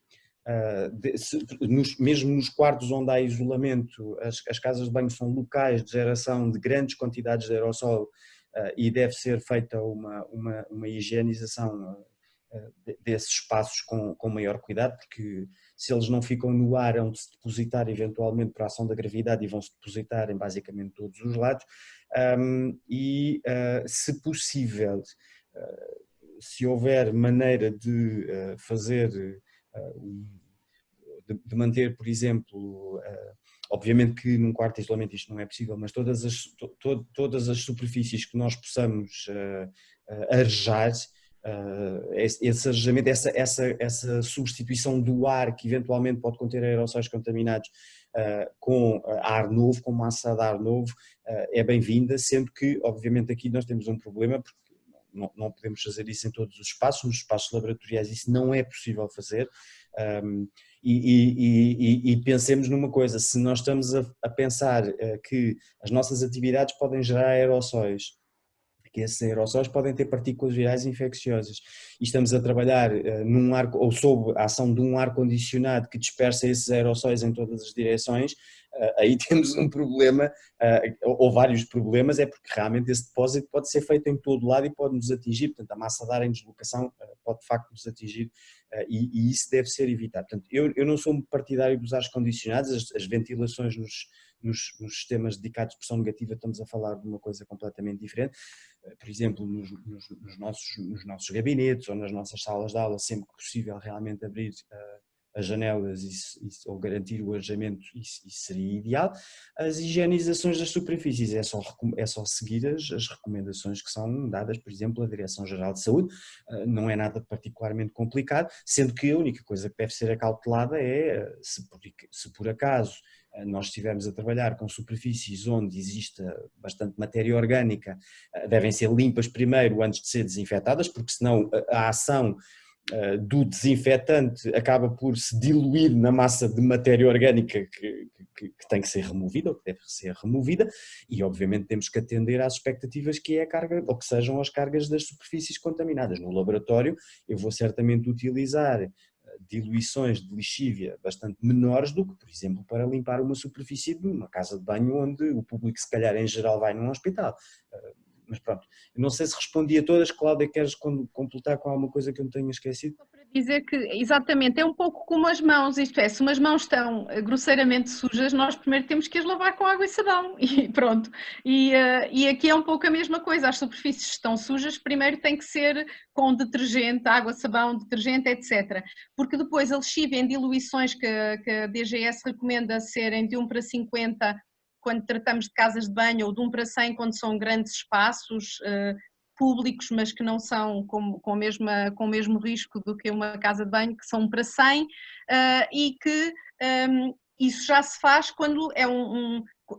Mesmo nos quartos onde há isolamento, as casas de banho são locais de geração de grandes quantidades de aerossol e deve ser feita uma higienização desses espaços com maior cuidado, porque se eles não ficam no ar, vão se depositar eventualmente por ação da gravidade e vão se depositar em basicamente todos os lados. Se possível, se houver maneira de fazer, de manter, por exemplo, obviamente que num quarto de isolamento isto não é possível, mas todas as superfícies que nós possamos arejar, esse arejamento, essa substituição do ar que eventualmente pode conter aerossóis contaminados com ar novo, com massa de ar novo, é bem-vinda, sendo que obviamente aqui nós temos um problema, porque não podemos fazer isso em todos os espaços, nos espaços laboratoriais isso não é possível fazer. E pensemos numa coisa, se nós estamos a pensar que as nossas atividades podem gerar aerossóis, que esses aerossóis podem ter partículas virais infecciosas, e estamos a trabalhar num ar, ou sob a ação de um ar-condicionado que dispersa esses aerossóis em todas as direções, aí temos um problema, ou vários problemas, é porque realmente esse depósito pode ser feito em todo lado e pode nos atingir, portanto a massa de ar em deslocação pode de facto nos atingir, e isso deve ser evitado. Portanto, eu não sou partidário dos ares condicionados, as ventilações nos sistemas dedicados de pressão negativa estamos a falar de uma coisa completamente diferente. Por exemplo, nos nossos gabinetes ou nas nossas salas de aula, sempre que possível realmente abrir as janelas ou garantir o arejamento, isso seria ideal. As higienizações das superfícies é só seguir as recomendações que são dadas, por exemplo, pela Direção-Geral de Saúde, não é nada particularmente complicado, sendo que a única coisa que deve ser acautelada é, se por acaso nós estivermos a trabalhar com superfícies onde exista bastante matéria orgânica, devem ser limpas primeiro antes de ser desinfetadas, porque senão a ação do desinfetante acaba por se diluir na massa de matéria orgânica que tem que ser removida, ou que deve ser removida, e obviamente temos que atender às expectativas que é a carga, ou que sejam as cargas das superfícies contaminadas. No laboratório eu vou certamente utilizar diluições de lixívia bastante menores do que, por exemplo, para limpar uma superfície de uma casa de banho onde o público se calhar em geral vai num hospital. Mas pronto, não sei se respondi a todas. Cláudia, queres completar com alguma coisa que eu me tenha esquecido? Só para dizer que, exatamente, é um pouco como as mãos, isto é, se umas mãos estão grosseiramente sujas, nós primeiro temos que as lavar com água e sabão e pronto. E aqui é um pouco a mesma coisa, as superfícies estão sujas, primeiro tem que ser com detergente, água, sabão, detergente, etc. Porque depois a lexívia em diluições que a DGS recomenda serem de 1:50, quando tratamos de casas de banho, ou de 1:100 quando são grandes espaços públicos, mas que não são com o mesmo risco do que uma casa de banho, que são 1:100, e que isso já se faz quando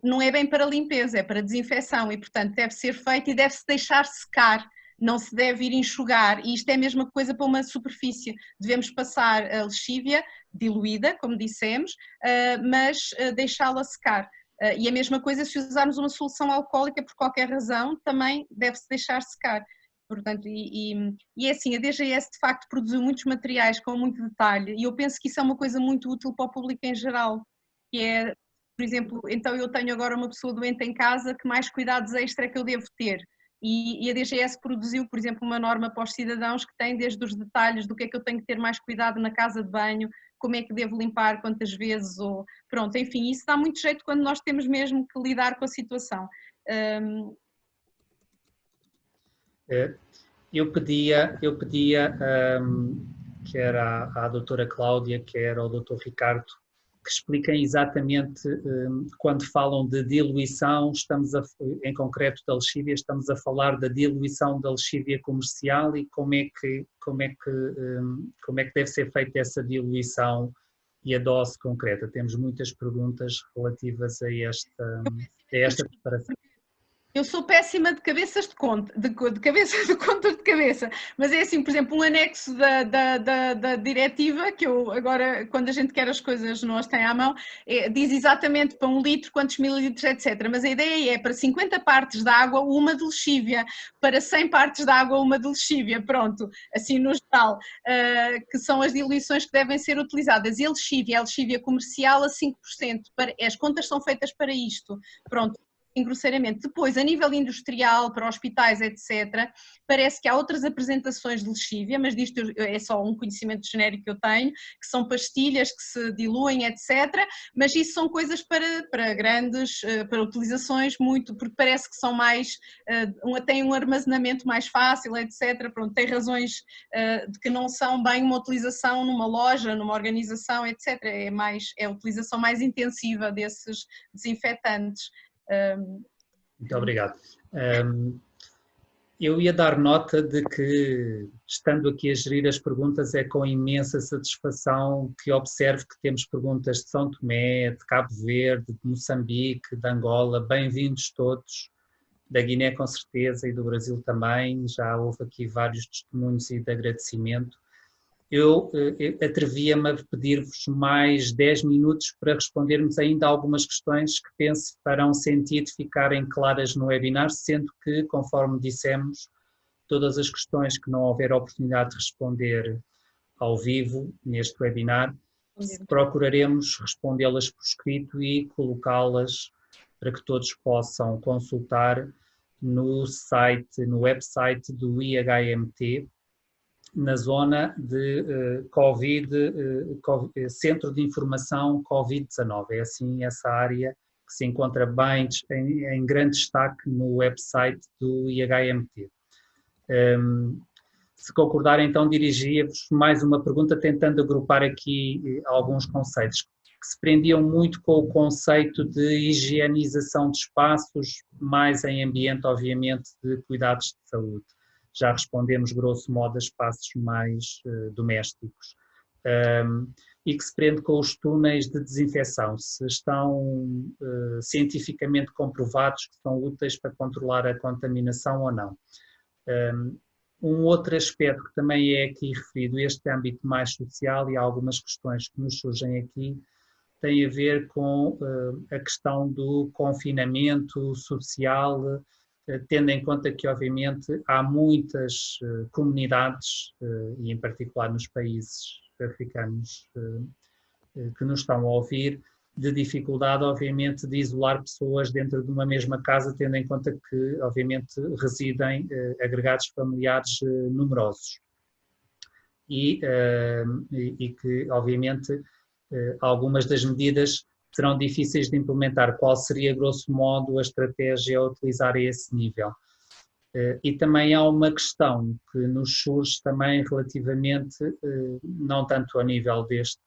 não é bem para limpeza, é para desinfecção, e portanto deve ser feito e deve-se deixar secar, não se deve ir enxugar, e isto é a mesma coisa para uma superfície, devemos passar a lexívia diluída, como dissemos, mas deixá-la secar. E a mesma coisa se usarmos uma solução alcoólica por qualquer razão, também deve-se deixar secar. Portanto, é assim, a DGS de facto produziu muitos materiais com muito detalhe e eu penso que isso é uma coisa muito útil para o público em geral, que é, por exemplo, então eu tenho agora uma pessoa doente em casa, que mais cuidados extra é que eu devo ter? E a DGS produziu, por exemplo, uma norma para os cidadãos que tem desde os detalhes do que é que eu tenho que ter mais cuidado na casa de banho, como é que devo limpar, quantas vezes, ou pronto, enfim, isso dá muito jeito quando nós temos mesmo que lidar com a situação. Eu pedia quer à doutora Cláudia, quer ao doutor Ricardo, que expliquem exatamente, quando falam de diluição, em concreto da lexívia, estamos a falar da diluição da lexívia comercial e como é que deve ser feita essa diluição e a dose concreta. Temos muitas perguntas relativas a esta preparação. Eu sou péssima de cabeças de conta, de cabeça de contas de cabeça, mas é assim, por exemplo, um anexo da diretiva, que eu agora, quando a gente quer as coisas, não as tem à mão, diz exatamente para 1 litro, quantos mililitros, etc. Mas a ideia é para 50 partes de água, uma de lexívia, para 100 partes de água, uma de lexívia, pronto, assim no geral, que são as diluições que devem ser utilizadas. E a lexívia comercial a 5%, as contas são feitas para isto, pronto. Grosseiramente. Depois, a nível industrial, para hospitais, etc., parece que há outras apresentações de lexívia, mas disto é só um conhecimento genérico que eu tenho, que são pastilhas que se diluem, etc., mas isso são coisas para grandes, para utilizações muito, porque parece que são mais, têm um armazenamento mais fácil, etc., pronto, tem razões de que não são bem uma utilização numa loja, numa organização, etc., é a utilização mais intensiva desses desinfetantes. Muito obrigado. Eu ia dar nota de que, estando aqui a gerir as perguntas, é com imensa satisfação que observo que temos perguntas de São Tomé, de Cabo Verde, de Moçambique, de Angola, bem-vindos todos, da Guiné com certeza e do Brasil também, já houve aqui vários testemunhos e de agradecimento. Eu atrevia-me a pedir-vos mais 10 minutos para respondermos ainda algumas questões que penso farão sentido ficarem claras no webinar, sendo que, conforme dissemos, todas as questões que não houver oportunidade de responder ao vivo neste webinar, procuraremos respondê-las por escrito e colocá-las para que todos possam consultar no website do IHMT, na zona de Centro de Informação Covid-19. É assim essa área que se encontra bem em grande destaque no website do IHMT. Se concordarem, então dirigia-vos mais uma pergunta, tentando agrupar aqui alguns conceitos que se prendiam muito com o conceito de higienização de espaços, mais em ambiente, obviamente, de cuidados de saúde. Já respondemos, grosso modo, a espaços mais domésticos. E que se prende com os túneis de desinfecção, se estão cientificamente comprovados que são úteis para controlar a contaminação ou não. Um outro aspecto que também é aqui referido, este âmbito mais social, e há algumas questões que nos surgem aqui, tem a ver com a questão do confinamento social, tendo em conta que, obviamente, há muitas comunidades, e em particular nos países africanos que nos estão a ouvir, de dificuldade, obviamente, de isolar pessoas dentro de uma mesma casa, tendo em conta que, obviamente, residem agregados familiares numerosos. E que, obviamente, algumas das medidas serão difíceis de implementar. Qual seria, grosso modo, a estratégia a utilizar a esse nível? E também há uma questão que nos surge também relativamente, não tanto a nível deste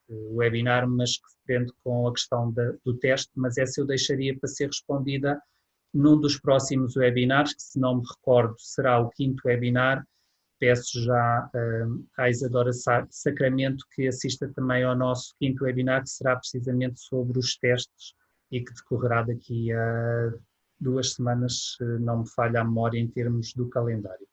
webinar, mas que se prende com a questão do teste, mas essa eu deixaria para ser respondida num dos próximos webinars, que, se não me recordo, será o 5º webinar. Peço já à Isadora Sacramento que assista também ao nosso 5º webinar, que será precisamente sobre os testes e que decorrerá daqui a 2 semanas, se não me falha a memória em termos do calendário.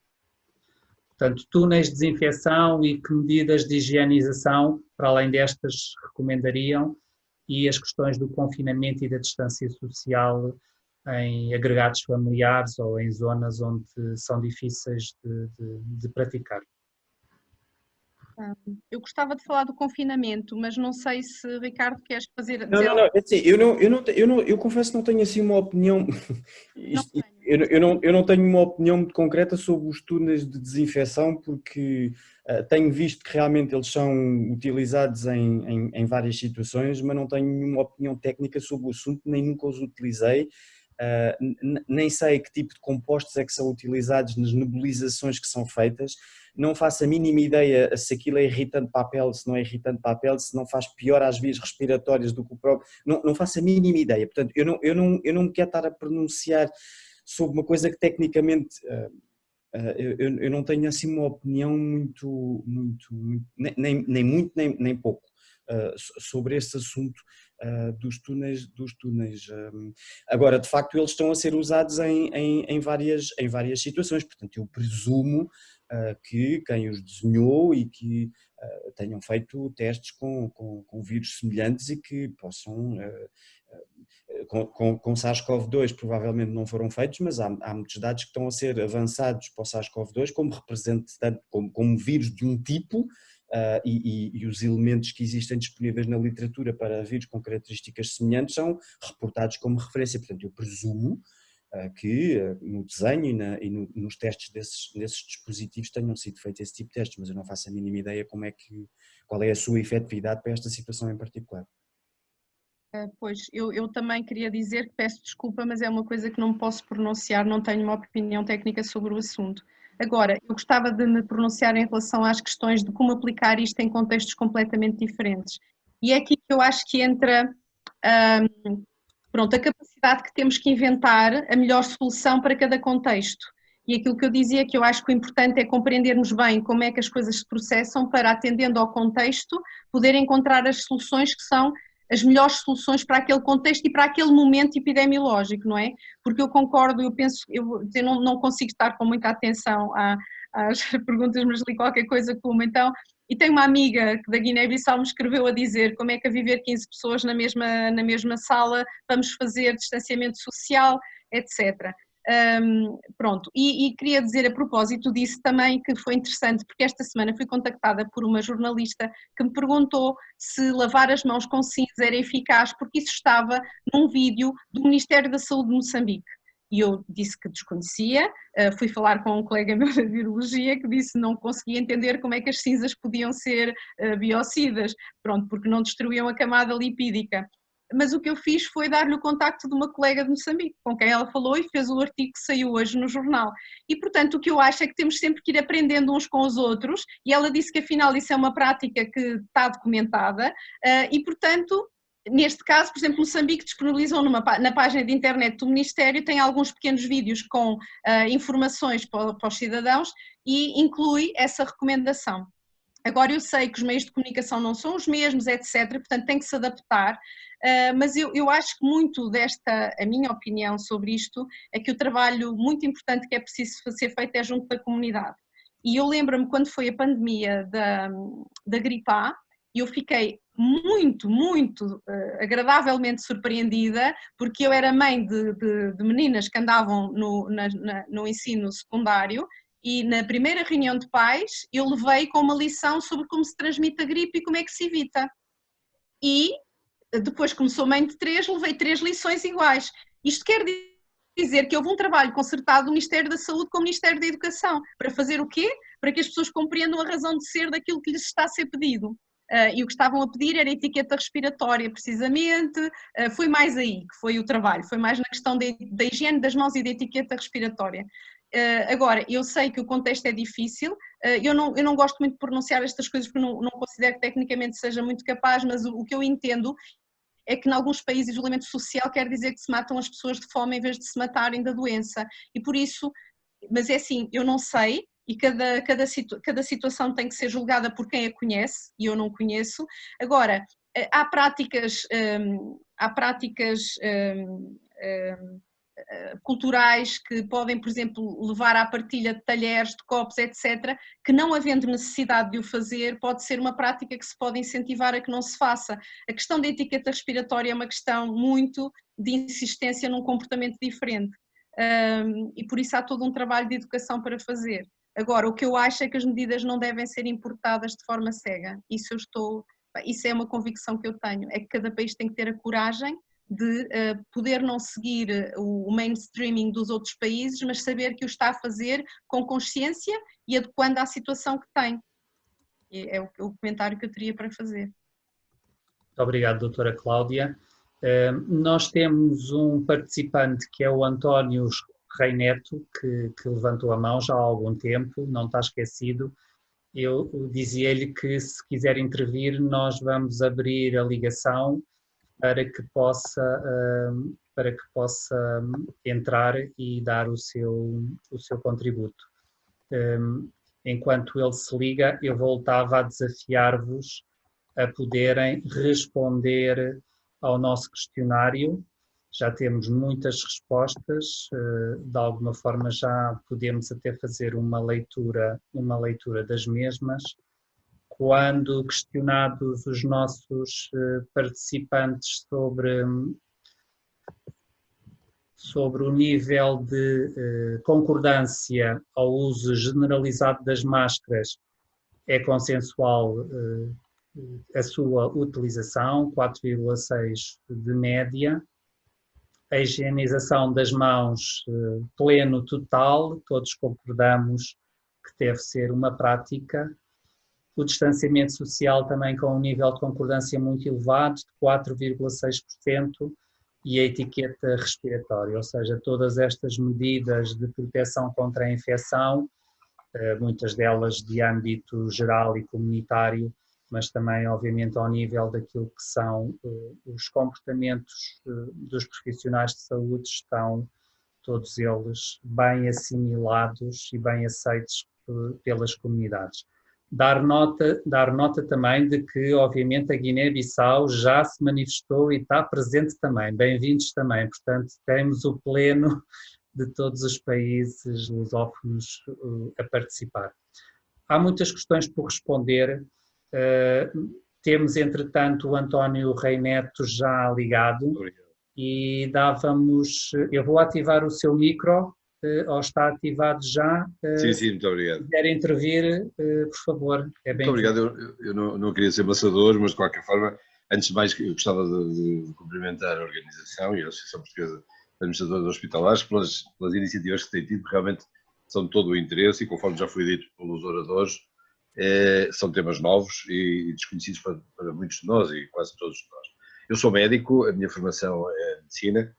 Portanto, túneis de desinfecção e que medidas de higienização, para além destas, recomendariam, e as questões do confinamento e da distância social em agregados familiares ou em zonas onde são difíceis de praticar. Eu gostava de falar do confinamento, mas não sei se, Ricardo, queres fazer... Não, assim, eu confesso que não tenho assim uma opinião, eu não tenho uma opinião muito concreta sobre os túneis de desinfecção, porque tenho visto que realmente eles são utilizados em várias situações, mas não tenho nenhuma opinião técnica sobre o assunto, nem nunca os utilizei. Nem sei que tipo de compostos é que são utilizados nas nebulizações que são feitas, não faço a mínima ideia se aquilo é irritante para a pele, se não é irritante para a pele, se não faz pior às vias respiratórias do que o próprio, não faço a mínima ideia. Portanto, eu não me quero estar a pronunciar sobre uma coisa que tecnicamente eu não tenho assim uma opinião nem muito nem pouco sobre esse assunto dos túneis. Agora, de facto, eles estão a ser usados em várias situações, portanto eu presumo que quem os desenhou e que tenham feito testes com vírus semelhantes e que possam, com SARS-CoV-2 provavelmente não foram feitos, mas há muitos dados que estão a ser avançados para o SARS-CoV-2 como representante, como vírus de um tipo, e os elementos que existem disponíveis na literatura para vírus com características semelhantes são reportados como referência. Portanto, eu presumo que no desenho e nos testes desses dispositivos tenham sido feitos esse tipo de testes, mas eu não faço a mínima ideia qual é a sua efetividade para esta situação em particular. Pois, eu também queria dizer que peço desculpa, mas é uma coisa que não me posso pronunciar, não tenho uma opinião técnica sobre o assunto. Agora, eu gostava de me pronunciar em relação às questões de como aplicar isto em contextos completamente diferentes. E é aqui que eu acho que entra pronto, a capacidade que temos que inventar a melhor solução para cada contexto. E aquilo que eu dizia, que eu acho que o importante é compreendermos bem como é que as coisas se processam para, atendendo ao contexto, poder encontrar as soluções que são as melhores soluções para aquele contexto e para aquele momento epidemiológico, não é? Porque eu concordo, eu penso, eu não consigo estar com muita atenção às perguntas, mas li qualquer coisa como então, e tenho uma amiga que da Guiné-Bissau me escreveu a dizer como é que a viver 15 pessoas na mesma sala vamos fazer distanciamento social, etc. Pronto, e queria dizer a propósito disso também que foi interessante, porque esta semana fui contactada por uma jornalista que me perguntou se lavar as mãos com cinza era eficaz, porque isso estava num vídeo do Ministério da Saúde de Moçambique. E eu disse que desconhecia, fui falar com um colega meu da Virologia que disse que não conseguia entender como é que as cinzas podiam ser biocidas, pronto, porque não destruíam a camada lipídica. Mas o que eu fiz foi dar-lhe o contacto de uma colega de Moçambique, com quem ela falou e fez o artigo que saiu hoje no jornal. E, portanto, o que eu acho é que temos sempre que ir aprendendo uns com os outros, e ela disse que, afinal, isso é uma prática que está documentada, e, portanto, neste caso, por exemplo, Moçambique disponibilizou na página de internet do Ministério, tem alguns pequenos vídeos com informações para os cidadãos e inclui essa recomendação. Agora eu sei que os meios de comunicação não são os mesmos, etc, portanto tem que se adaptar, mas eu acho que muito a minha opinião sobre isto, é que o trabalho muito importante que é preciso ser feito é junto da comunidade. E eu lembro-me quando foi a pandemia da gripe A, eu fiquei muito agradavelmente surpreendida, porque eu era mãe de meninas que andavam no ensino secundário, e na primeira reunião de pais eu levei com uma lição sobre como se transmite a gripe e como é que se evita. E depois, como sou mãe de 3, levei 3 lições iguais. Isto quer dizer que houve um trabalho concertado do Ministério da Saúde com o Ministério da Educação. Para fazer o quê? Para que as pessoas compreendam a razão de ser daquilo que lhes está a ser pedido. E o que estavam a pedir era etiqueta respiratória, precisamente, foi mais aí que foi o trabalho, foi mais na questão da higiene das mãos e da etiqueta respiratória. Agora, eu sei que o contexto é difícil, eu não gosto muito de pronunciar estas coisas porque não considero que tecnicamente seja muito capaz, mas o que eu entendo é que em alguns países o isolamento social quer dizer que se matam as pessoas de fome em vez de se matarem da doença, e por isso, mas é assim, eu não sei, e cada situação tem que ser julgada por quem a conhece, e eu não conheço. Agora, há práticas culturais que podem, por exemplo, levar à partilha de talheres, de copos, etc., que não havendo necessidade de o fazer, pode ser uma prática que se pode incentivar a que não se faça. A questão da etiqueta respiratória é uma questão muito de insistência num comportamento diferente, e por isso há todo um trabalho de educação para fazer. Agora, o que eu acho é que as medidas não devem ser importadas de forma cega. Isso é uma convicção que eu tenho, é que cada país tem que ter a coragem de poder não seguir o mainstreaming dos outros países, mas saber que o está a fazer com consciência e adequando à situação que tem. É o comentário que eu teria para fazer. Muito obrigado, doutora Cláudia. Nós temos um participante que é o António Rei Neto, que levantou a mão já há algum tempo, não está esquecido. Eu dizia-lhe que se quiser intervir, nós vamos abrir a ligação para que possa entrar e dar o seu contributo. enquanto ele se liga, eu voltava a desafiar-vos a poderem responder ao nosso questionário. Já temos muitas respostas, de alguma forma já podemos até fazer uma leitura das mesmas. Quando questionados os nossos participantes sobre o nível de concordância ao uso generalizado das máscaras, é consensual a sua utilização, 4,6 de média. A higienização das mãos, pleno, total, todos concordamos que deve ser uma prática. O distanciamento social também com um nível de concordância muito elevado, de 4,6%, e a etiqueta respiratória, ou seja, todas estas medidas de proteção contra a infecção, muitas delas de âmbito geral e comunitário, mas também, obviamente, ao nível daquilo que são os comportamentos dos profissionais de saúde, estão todos eles bem assimilados e bem aceitos pelas comunidades. Dar nota também de que, obviamente, a Guiné-Bissau já se manifestou e está presente também. Bem-vindos também, portanto, temos o pleno de todos os países lusófonos a participar. Há muitas questões por responder. Temos, entretanto, o António Rei Neto já ligado. Obrigado. E eu vou ativar o seu micro, ou está ativado já. Sim, muito obrigado. Se quiser intervir, por favor. É bem. Muito obrigado. Eu não queria ser maçador, mas de qualquer forma, antes de mais, eu gostava de cumprimentar a organização e a Associação Portuguesa de Administradores Hospitalares pelas iniciativas que têm tido, que realmente são de todo o interesse e, conforme já foi dito pelos oradores, são temas novos e desconhecidos para muitos de nós e quase todos de nós. Eu sou médico, a minha formação é medicina,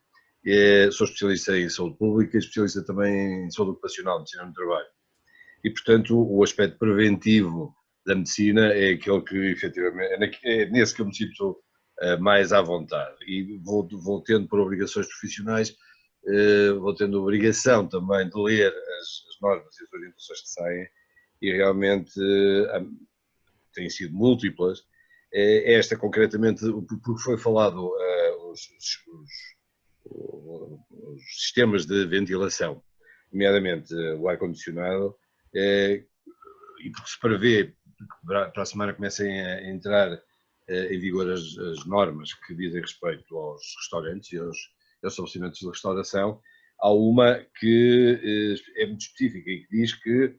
sou especialista em saúde pública e especialista também em saúde ocupacional, medicina no trabalho. E, portanto, o aspecto preventivo da medicina é aquele que, efetivamente, é nesse que eu me sinto mais à vontade. E vou tendo por obrigações profissionais, vou tendo a obrigação também de ler as normas e as orientações que saem, e realmente têm sido múltiplas. Esta, concretamente, porque foi falado os sistemas de ventilação, nomeadamente o ar-condicionado, e porque se prevê que para a semana comecem a entrar em vigor as normas que dizem respeito aos restaurantes e aos estabelecimentos de restauração. Há uma que é muito específica e que diz que,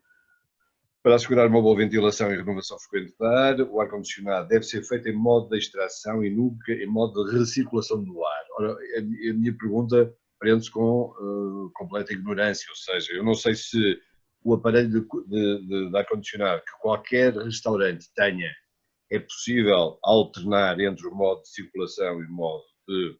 para assegurar uma boa ventilação e renovação frequente da ar, o ar-condicionado deve ser feito em modo de extração e nunca em modo de recirculação do ar. Ora, a minha pergunta prende-se com completa ignorância, ou seja, eu não sei se o aparelho de ar-condicionado que qualquer restaurante tenha é possível alternar entre o modo de circulação e o modo de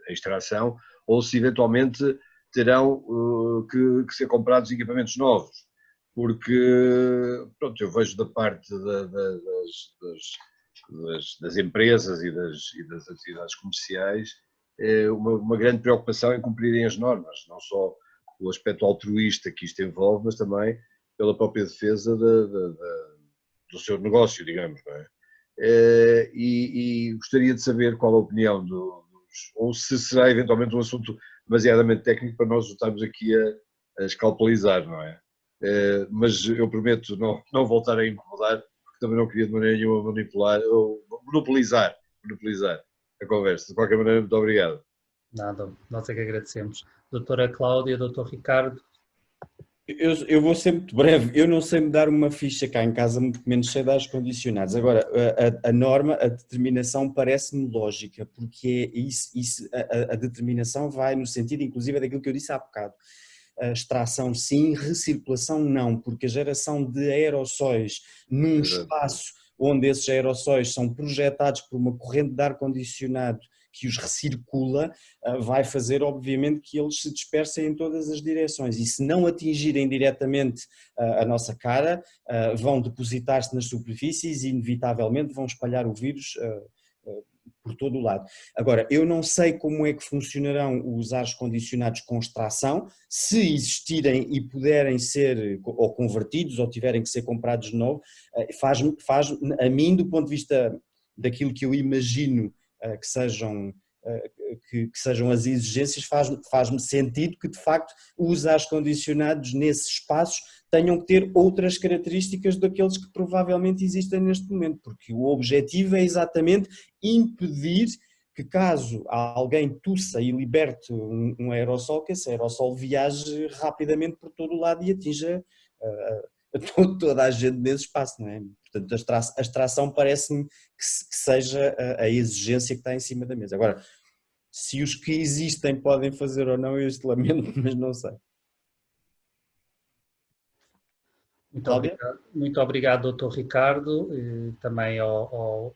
extração, ou se eventualmente terão que ser comprados equipamentos novos. Porque, pronto, eu vejo da parte das empresas e das atividades comerciais uma grande preocupação em cumprirem as normas, não só o aspecto altruísta que isto envolve, mas também pela própria defesa do seu negócio, digamos, não é? E gostaria de saber qual a opinião ou se será eventualmente um assunto demasiadamente técnico para nós estarmos aqui a escalpelizar, não é? Mas eu prometo não voltar a incomodar, porque também não queria de maneira nenhuma manipular ou monopolizar a conversa. De qualquer maneira, muito obrigado. Nada, nós é que agradecemos. Doutora Cláudia, doutor Ricardo. Eu vou ser muito breve. Eu não sei me dar uma ficha cá em casa, muito menos sei dar os condicionados. Agora, a norma, a determinação parece-me lógica, porque a determinação vai no sentido, inclusive, daquilo que eu disse há bocado. A extração sim, recirculação não, porque a geração de aerossóis num espaço onde esses aerossóis são projetados por uma corrente de ar-condicionado que os recircula, vai fazer obviamente que eles se dispersem em todas as direções, e se não atingirem diretamente a nossa cara, vão depositar-se nas superfícies e inevitavelmente vão espalhar o vírus por todo o lado. Agora, eu não sei como é que funcionarão os ares condicionados com extração, se existirem e puderem ser ou convertidos ou tiverem que ser comprados de novo, faz a mim, do ponto de vista daquilo que eu imagino que sejam as exigências, faz-me sentido que de facto os ares condicionados nesses espaços tenham que ter outras características daqueles que provavelmente existem neste momento, porque o objetivo é exatamente impedir que, caso alguém tussa e liberte um aerossol, que esse aerossol viaje rapidamente por todo o lado e atinja toda a gente nesse espaço, não é? Portanto, a extração parece-me que seja a exigência que está em cima da mesa. Agora, se os que existem podem fazer ou não, eu isto lamento, mas não sei. Muito obrigado, Dr. Ricardo, e também ao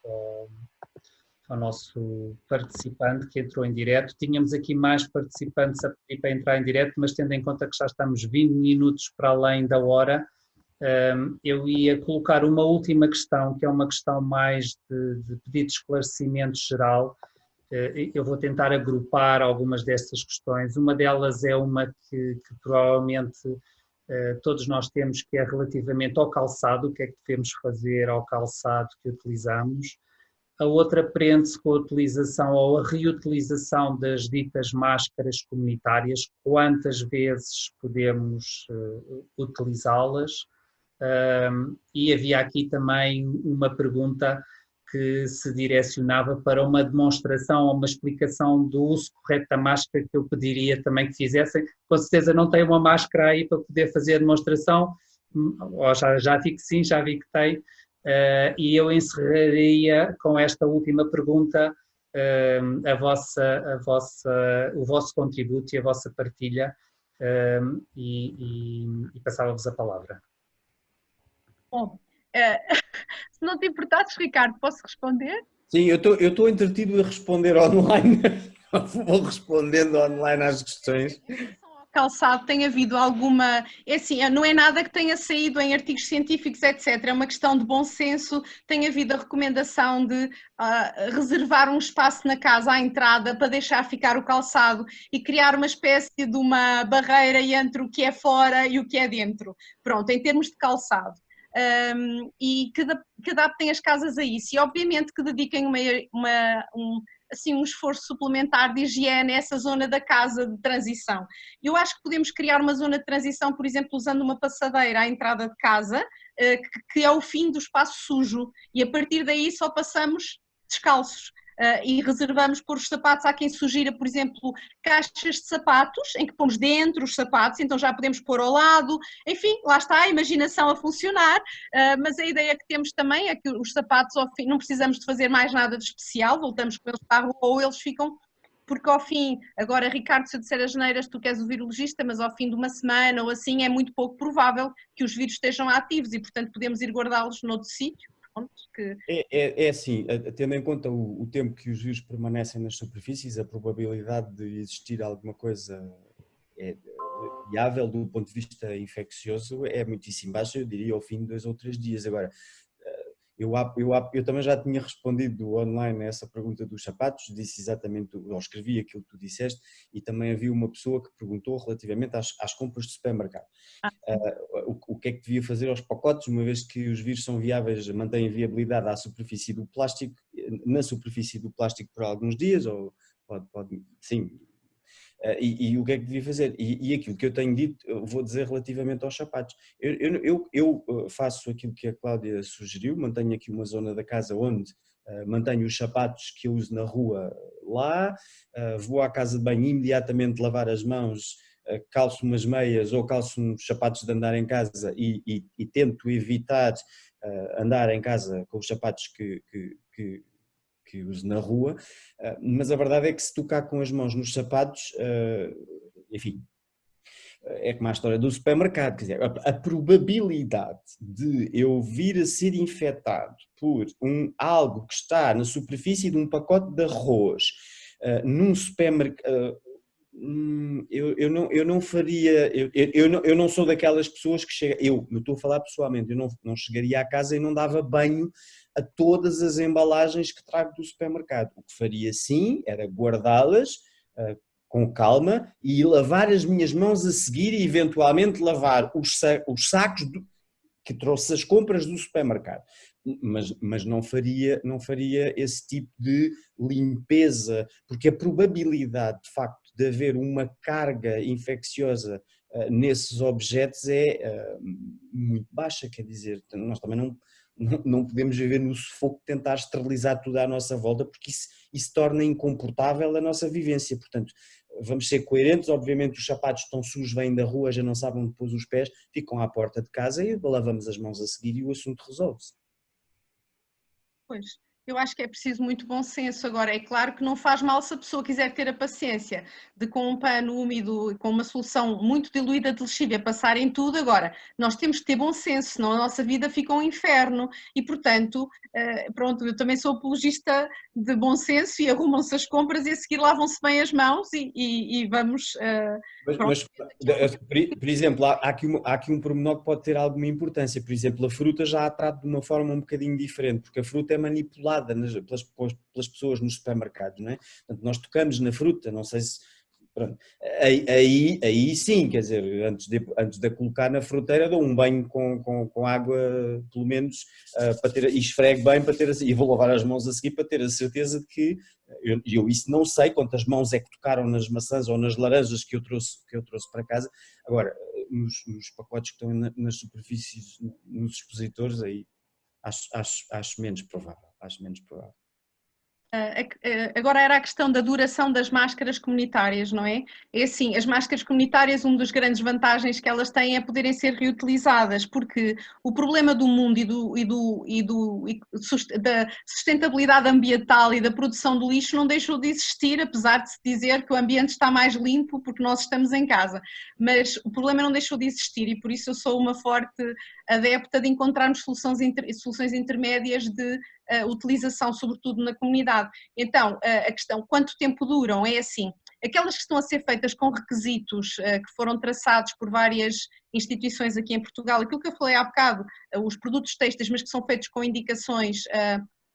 nosso participante que entrou em direto. Tínhamos aqui mais participantes a pedir para entrar em direto, mas tendo em conta que já estamos 20 minutos para além da hora, eu ia colocar uma última questão, que é uma questão mais de pedido de esclarecimento geral. Eu vou tentar agrupar algumas destas questões. Uma delas é uma que provavelmente todos nós temos, que é relativamente ao calçado, o que é que devemos fazer ao calçado que utilizamos. A outra prende-se com a utilização ou a reutilização das ditas máscaras comunitárias, quantas vezes podemos utilizá-las. E havia aqui também uma pergunta que se direcionava para uma demonstração ou uma explicação do uso correto da máscara, que eu pediria também que fizessem. Com certeza não tem uma máscara aí para poder fazer a demonstração, ou já vi que sim, já vi que tem, e eu encerraria com esta última pergunta o vosso contributo e a vossa partilha, e passava-vos a palavra. Bom, se não te importasses, Ricardo, posso responder? Sim, eu estou entretido a responder online, vou respondendo online às questões. Em relação ao calçado, tem havido alguma, é assim, não é nada que tenha saído em artigos científicos, etc. É uma questão de bom senso. Tem havido a recomendação de reservar um espaço na casa à entrada para deixar ficar o calçado e criar uma espécie de uma barreira entre o que é fora e o que é dentro. Pronto, em termos de calçado. E que adaptem as casas a isso, e obviamente que dediquem um esforço suplementar de higiene a essa zona da casa de transição. Eu acho que podemos criar uma zona de transição, por exemplo, usando uma passadeira à entrada de casa, que é o fim do espaço sujo, e a partir daí só passamos descalços. E reservamos pôr os sapatos. Há quem sugira, por exemplo, caixas de sapatos, em que pomos dentro os sapatos, então já podemos pôr ao lado, enfim, lá está a imaginação a funcionar, mas a ideia que temos também é que os sapatos, ao fim, não precisamos de fazer mais nada de especial, voltamos com eles para a rua ou eles ficam, porque ao fim, agora Ricardo, se eu disser as neiras, tu queres o virologista, mas ao fim de uma semana ou assim é muito pouco provável que os vírus estejam ativos e, portanto, podemos ir guardá-los noutro sítio. É assim, tendo em conta o tempo que os vírus permanecem nas superfícies, a probabilidade de existir alguma coisa viável do ponto de vista infeccioso é muitíssimo baixa, eu diria ao fim de 2 ou 3 dias. Agora, eu também já tinha respondido online a essa pergunta dos sapatos, disse exatamente, ou escrevi aquilo que tu disseste, e também havia uma pessoa que perguntou relativamente às compras de supermercado. O que é que devia fazer aos pacotes, uma vez que os vírus são viáveis, mantêm viabilidade à superfície do plástico, na superfície do plástico por alguns dias, ou sim. E o que é que devia fazer? E aquilo que eu tenho dito, eu vou dizer relativamente aos sapatos. Eu faço aquilo que a Cláudia sugeriu, mantenho aqui uma zona da casa onde mantenho os sapatos que eu uso na rua lá, vou à casa de banho imediatamente lavar as mãos, calço umas meias ou calço uns sapatos de andar em casa e tento evitar andar em casa com os sapatos que uso na rua, mas a verdade é que se tocar com as mãos nos sapatos, enfim, é como a história do supermercado, quer dizer, a probabilidade de eu vir a ser infectado por algo que está na superfície de um pacote de arroz num supermercado, Eu não faria, eu não sou daquelas pessoas que chega, eu estou a falar pessoalmente, eu não chegaria à casa e não dava banho a todas as embalagens que trago do supermercado. O que faria sim era guardá-las com calma e lavar as minhas mãos a seguir e eventualmente lavar os sacos que trouxe as compras do supermercado. Mas não faria esse tipo de limpeza, porque a probabilidade de facto de haver uma carga infecciosa nesses objetos é muito baixa, quer dizer, nós também não podemos viver no sufoco de tentar esterilizar tudo à nossa volta, porque isso torna incomportável a nossa vivência. Portanto, vamos ser coerentes, obviamente os sapatos estão sujos, vêm da rua, já não sabem onde pôs os pés, ficam à porta de casa e lavamos as mãos a seguir e o assunto resolve-se. Pois, eu acho que é preciso muito bom senso. Agora, é claro que não faz mal se a pessoa quiser ter a paciência de, com um pano úmido e com uma solução muito diluída de lexívia, passar em tudo. Agora, nós temos que ter bom senso, senão a nossa vida fica um inferno. E, portanto, pronto, eu também sou apologista de bom senso e arrumam-se as compras e a seguir lavam-se bem as mãos e vamos... Mas, por exemplo, há aqui um pormenor que pode ter alguma importância. Por exemplo, a fruta já a trato de uma forma um bocadinho diferente, porque a fruta é manipulada pelas pessoas nos supermercados, não é? Portanto, nós tocamos na fruta, não sei se... Pronto. Aí sim, quer dizer, antes de a colocar na fruteira, dou um banho com água, pelo menos, para ter, e esfrego bem, para ter, e vou lavar as mãos a seguir para ter a certeza de que, eu isso não sei quantas mãos é que tocaram nas maçãs ou nas laranjas que eu trouxe para casa. Agora, nos pacotes que estão nas superfícies, nos expositores, aí acho menos provável, Agora era a questão da duração das máscaras comunitárias, não é? É assim, as máscaras comunitárias, uma das grandes vantagens que elas têm é poderem ser reutilizadas, porque o problema do mundo da sustentabilidade ambiental e da produção do lixo não deixou de existir, apesar de se dizer que o ambiente está mais limpo porque nós estamos em casa, mas o problema não deixou de existir e por isso eu sou uma forte adepta de encontrarmos soluções intermédias de utilização, sobretudo na comunidade. Então, a questão, quanto tempo duram? É assim, aquelas que estão a ser feitas com requisitos que foram traçados por várias instituições aqui em Portugal, aquilo que eu falei há bocado, os produtos têxteis, mas que são feitos com indicações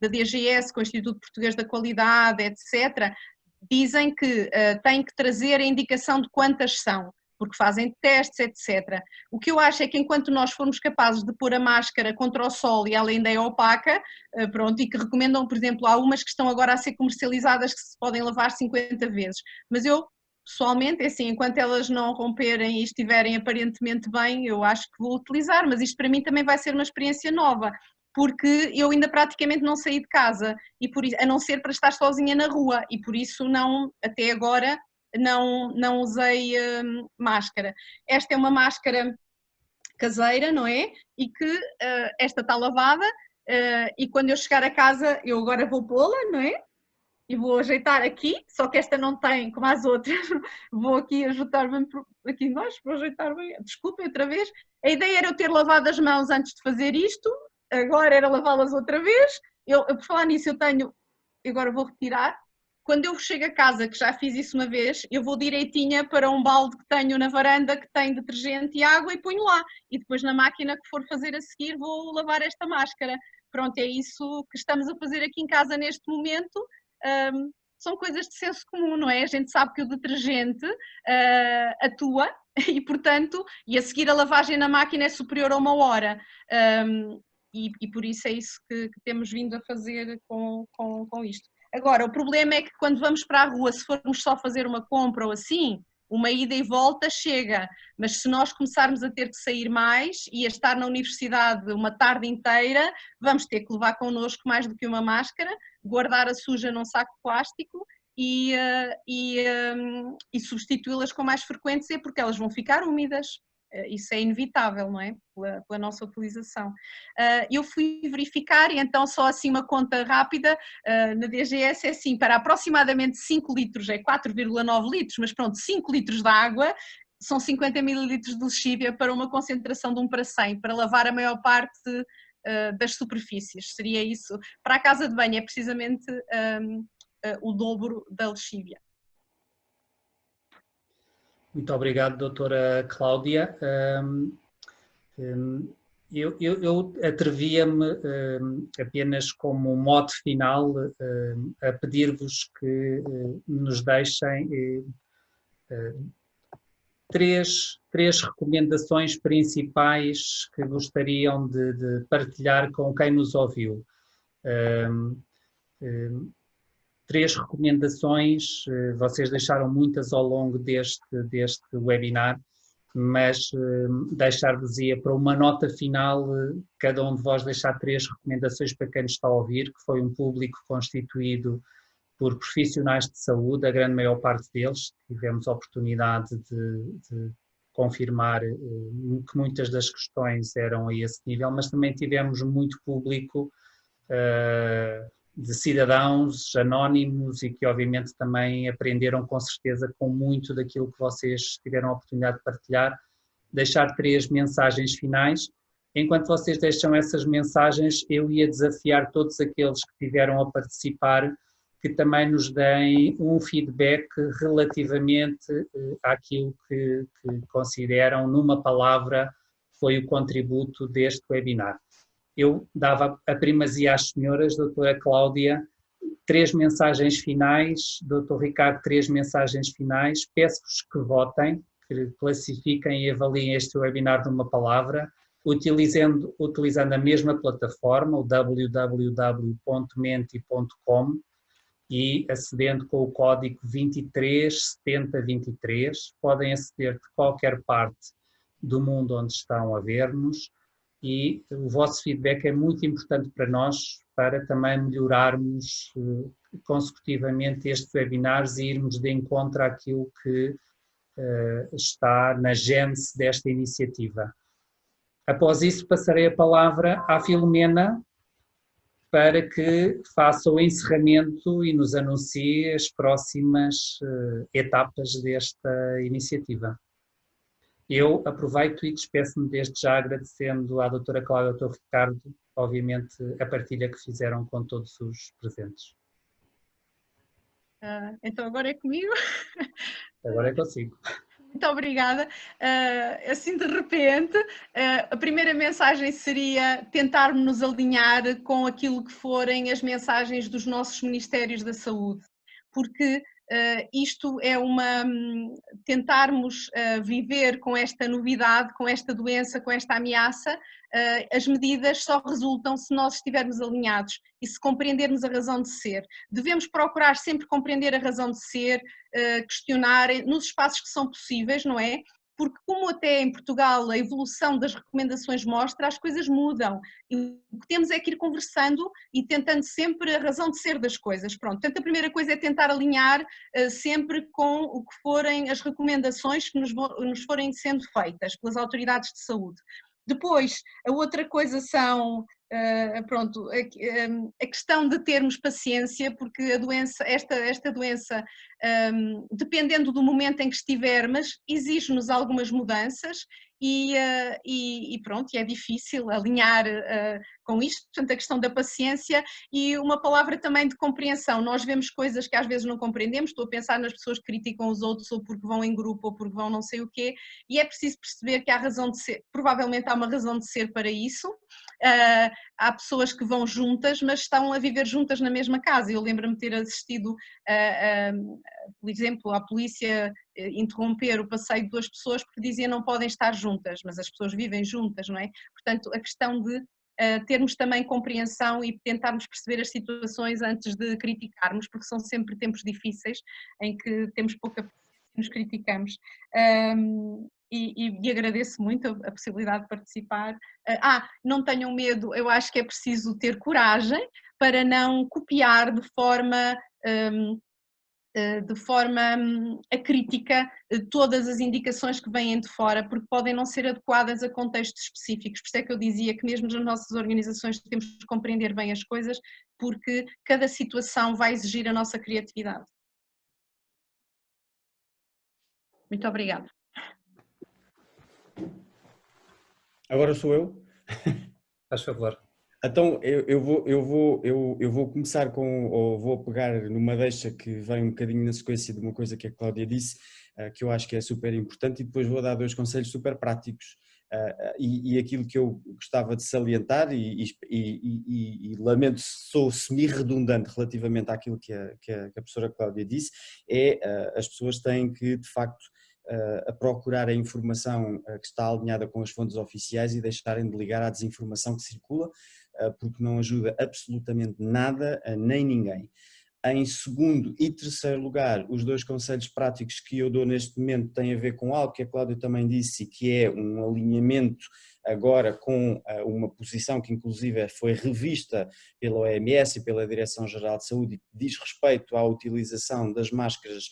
da DGS, com o Instituto Português da Qualidade, etc., dizem que têm que trazer a indicação de quantas são, porque fazem testes, etc. O que eu acho é que enquanto nós formos capazes de pôr a máscara contra o sol e ela ainda é opaca, pronto, e que recomendam, por exemplo, há umas que estão agora a ser comercializadas que se podem lavar 50 vezes, mas eu, pessoalmente, é assim, enquanto elas não romperem e estiverem aparentemente bem, eu acho que vou utilizar, mas isto para mim também vai ser uma experiência nova, porque eu ainda praticamente não saí de casa, e por isso, a não ser para estar sozinha na rua, e por isso não, até agora, não usei máscara. Esta é uma máscara caseira, não é? E que esta está lavada e quando eu chegar a casa eu agora vou pô-la, não é? E vou ajeitar aqui, só que esta não tem, como as outras, vou aqui ajeitar-me aqui embaixo, vou ajeitar bem, desculpem outra vez. A ideia era eu ter lavado as mãos antes de fazer isto, agora era lavá-las outra vez. Por falar nisso, agora vou retirar. Quando eu chego a casa, que já fiz isso uma vez, eu vou direitinha para um balde que tenho na varanda que tem detergente e água e ponho lá. E depois na máquina que for fazer a seguir vou lavar esta máscara. Pronto, é isso que estamos a fazer aqui em casa neste momento. São coisas de senso comum, não é? A gente sabe que o detergente atua e, portanto, e a seguir a lavagem na máquina é superior a 1 hora. E por isso é isso que temos vindo a fazer com isto. Agora, o problema é que quando vamos para a rua, se formos só fazer uma compra ou assim, uma ida e volta chega, mas se nós começarmos a ter que sair mais e a estar na universidade uma tarde inteira, vamos ter que levar connosco mais do que uma máscara, guardar a suja num saco de plástico e substituí-las com mais frequência porque elas vão ficar úmidas. Isso é inevitável, não é? Pela nossa utilização. Eu fui verificar e então só assim uma conta rápida, na DGS é assim, para aproximadamente 5 litros é 4,9 litros, mas pronto, 5 litros de água são 50 mililitros de lexívia para uma concentração de 1 para 100, para lavar a maior parte das superfícies, seria isso. Para a casa de banho é precisamente o dobro da lexívia. Muito obrigado, doutora Cláudia. Eu atrevia-me apenas como mote final a pedir-vos que nos deixem três recomendações principais que gostariam de partilhar com quem nos ouviu. Três recomendações, vocês deixaram muitas ao longo deste webinar, mas deixar-vos-ia para uma nota final, cada um de vós deixar três recomendações para quem nos está a ouvir, que foi um público constituído por profissionais de saúde, a grande maior parte deles, tivemos a oportunidade de confirmar que muitas das questões eram a esse nível, mas também tivemos muito público de cidadãos anónimos e que obviamente também aprenderam com certeza com muito daquilo que vocês tiveram a oportunidade de partilhar. Deixar três mensagens finais. Enquanto vocês deixam essas mensagens, eu ia desafiar todos aqueles que tiveram a participar que também nos deem um feedback relativamente àquilo que consideram, numa palavra, foi o contributo deste webinar. Eu dava a primazia às senhoras, doutora Cláudia, três mensagens finais, doutor Ricardo, três mensagens finais. Peço-vos que votem, que classifiquem e avaliem este webinar numa palavra, utilizando a mesma plataforma, o www.menti.com, e acedendo com o código 237023, podem aceder de qualquer parte do mundo onde estão a ver-nos, e o vosso feedback é muito importante para nós, para também melhorarmos consecutivamente estes webinars e irmos de encontro àquilo que está na gênese desta iniciativa. Após isso, passarei a palavra à Filomena para que faça o encerramento e nos anuncie as próximas etapas desta iniciativa. Eu aproveito e despeço-me desde já agradecendo à doutora Cláudia e ao doutor Ricardo, obviamente, a partilha que fizeram com todos os presentes. Então agora é comigo? Agora é consigo. Muito obrigada. Assim de repente, a primeira mensagem seria tentarmos nos alinhar com aquilo que forem as mensagens dos nossos Ministérios da Saúde, porque isto é tentarmos viver com esta novidade, com esta doença, com esta ameaça. As medidas só resultam se nós estivermos alinhados e se compreendermos a razão de ser. Devemos procurar sempre compreender a razão de ser, questionar nos espaços que são possíveis, não é? Porque como até em Portugal a evolução das recomendações mostra, as coisas mudam. E o que temos é que ir conversando e tentando sempre a razão de ser das coisas. Pronto, portanto a primeira coisa é tentar alinhar sempre com o que forem as recomendações que nos forem sendo feitas pelas autoridades de saúde. Depois, a outra coisa são, pronto, a questão de termos paciência, porque a doença, esta doença, dependendo do momento em que estivermos, exige-nos algumas mudanças e pronto, e é difícil alinhar com isto, portanto a questão da paciência e uma palavra também de compreensão. Nós vemos coisas que às vezes não compreendemos, estou a pensar nas pessoas que criticam os outros ou porque vão em grupo ou porque vão não sei o quê, e é preciso perceber que há razão de ser, provavelmente há uma razão de ser para isso. Há pessoas que vão juntas, mas estão a viver juntas na mesma casa. Eu lembro-me de ter assistido, por exemplo, à polícia interromper o passeio de duas pessoas porque dizia não podem estar juntas, mas as pessoas vivem juntas, não é? Portanto, a questão de termos também compreensão e tentarmos perceber as situações antes de criticarmos, porque são sempre tempos difíceis em que temos pouca paciência e nos criticamos. E agradeço muito a possibilidade de participar. Não tenham medo, eu acho que é preciso ter coragem para não copiar de forma acrítica todas as indicações que vêm de fora, porque podem não ser adequadas a contextos específicos. Por isso é que eu dizia que mesmo nas nossas organizações temos de compreender bem as coisas, porque cada situação vai exigir a nossa criatividade. Muito obrigada. Agora sou eu. Faz favor. Então eu vou começar ou vou pegar numa deixa que vem um bocadinho na sequência de uma coisa que a Cláudia disse, que eu acho que é super importante, e depois vou dar 2 conselhos super práticos. E aquilo que eu gostava de salientar, e lamento se sou semi-redundante relativamente àquilo que a professora Cláudia disse, é as pessoas têm que, de facto, a procurar a informação que está alinhada com as fontes oficiais e deixarem de ligar à desinformação que circula, porque não ajuda absolutamente nada a nem ninguém. Em segundo e terceiro lugar, os 2 conselhos práticos que eu dou neste momento têm a ver com algo que a Cláudia também disse, que é um alinhamento agora com uma posição que inclusive foi revista pela OMS e pela Direção-Geral de Saúde, e diz respeito à utilização das máscaras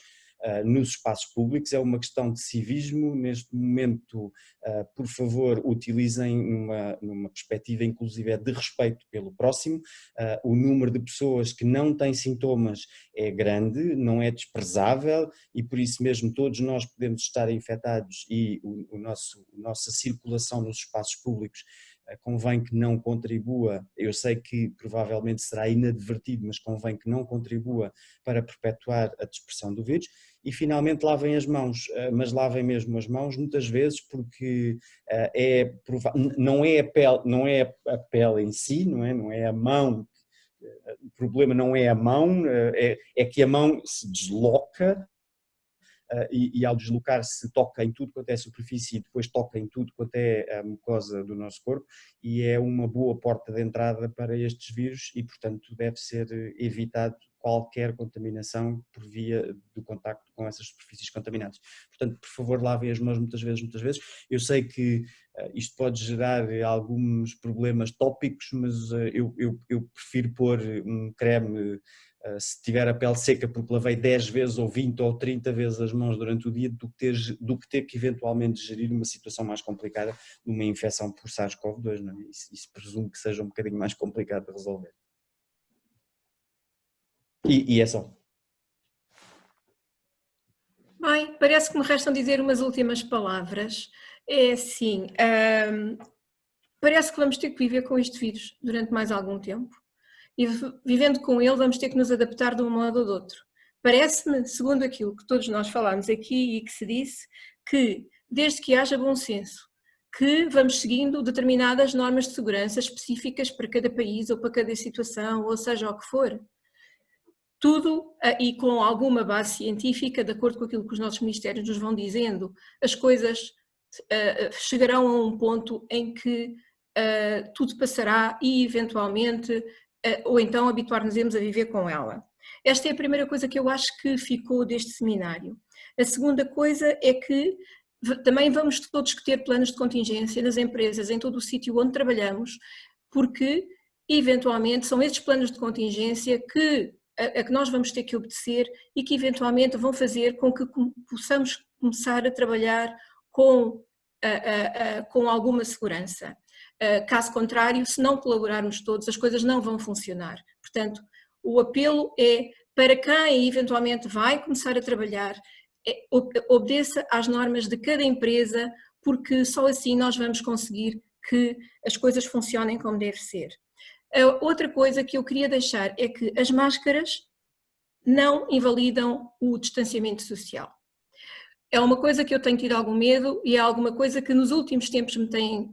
nos espaços públicos. É uma questão de civismo. Neste momento, por favor, utilizem numa perspectiva inclusive de respeito pelo próximo. O número de pessoas que não têm sintomas é grande, não é desprezável, e por isso mesmo todos nós podemos estar infectados, e nossa circulação nos espaços públicos convém que não contribua, eu sei que provavelmente será inadvertido, mas convém que não contribua para perpetuar a dispersão do vírus. E finalmente lavem as mãos, mas lavem mesmo as mãos muitas vezes, porque não é a pele em si, não é a mão, o problema não é a mão, é que a mão se desloca, e ao deslocar-se toca em tudo quanto é superfície e depois toca em tudo quanto é a mucosa do nosso corpo, e é uma boa porta de entrada para estes vírus, e portanto deve ser evitado qualquer contaminação por via do contacto com essas superfícies contaminadas. Portanto, por favor, lavem as mãos muitas vezes. Eu sei que isto pode gerar alguns problemas tópicos, mas eu prefiro pôr um creme, se tiver a pele seca, porque lavei 10 vezes ou 20 ou 30 vezes as mãos durante o dia, do que ter que eventualmente gerir uma situação mais complicada de uma infecção por SARS-CoV-2, não é? Isso presumo que seja um bocadinho mais complicado de resolver. E é só. Bem, parece que me restam dizer umas últimas palavras. É assim, parece que vamos ter que viver com este vírus durante mais algum tempo, e vivendo com ele vamos ter que nos adaptar de um modo ou de outro. Parece-me, segundo aquilo que todos nós falámos aqui e que se disse, que desde que haja bom senso, que vamos seguindo determinadas normas de segurança específicas para cada país ou para cada situação, ou seja o que for, tudo, e com alguma base científica, de acordo com aquilo que os nossos ministérios nos vão dizendo, as coisas chegarão a um ponto em que tudo passará e eventualmente, ou então habituar-nos-emos a viver com ela. Esta é a primeira coisa que eu acho que ficou deste seminário. A segunda coisa é que também vamos todos ter planos de contingência nas empresas, em todo o sítio onde trabalhamos, porque eventualmente são esses planos de contingência a que nós vamos ter que obedecer e que eventualmente vão fazer com que possamos começar a trabalhar com alguma segurança. Caso contrário, se não colaborarmos todos, as coisas não vão funcionar. Portanto, o apelo é para quem eventualmente vai começar a trabalhar, obedeça às normas de cada empresa, porque só assim nós vamos conseguir que as coisas funcionem como deve ser. Outra coisa que eu queria deixar é que as máscaras não invalidam o distanciamento social. É uma coisa que eu tenho tido algum medo, e é alguma coisa que nos últimos tempos me tem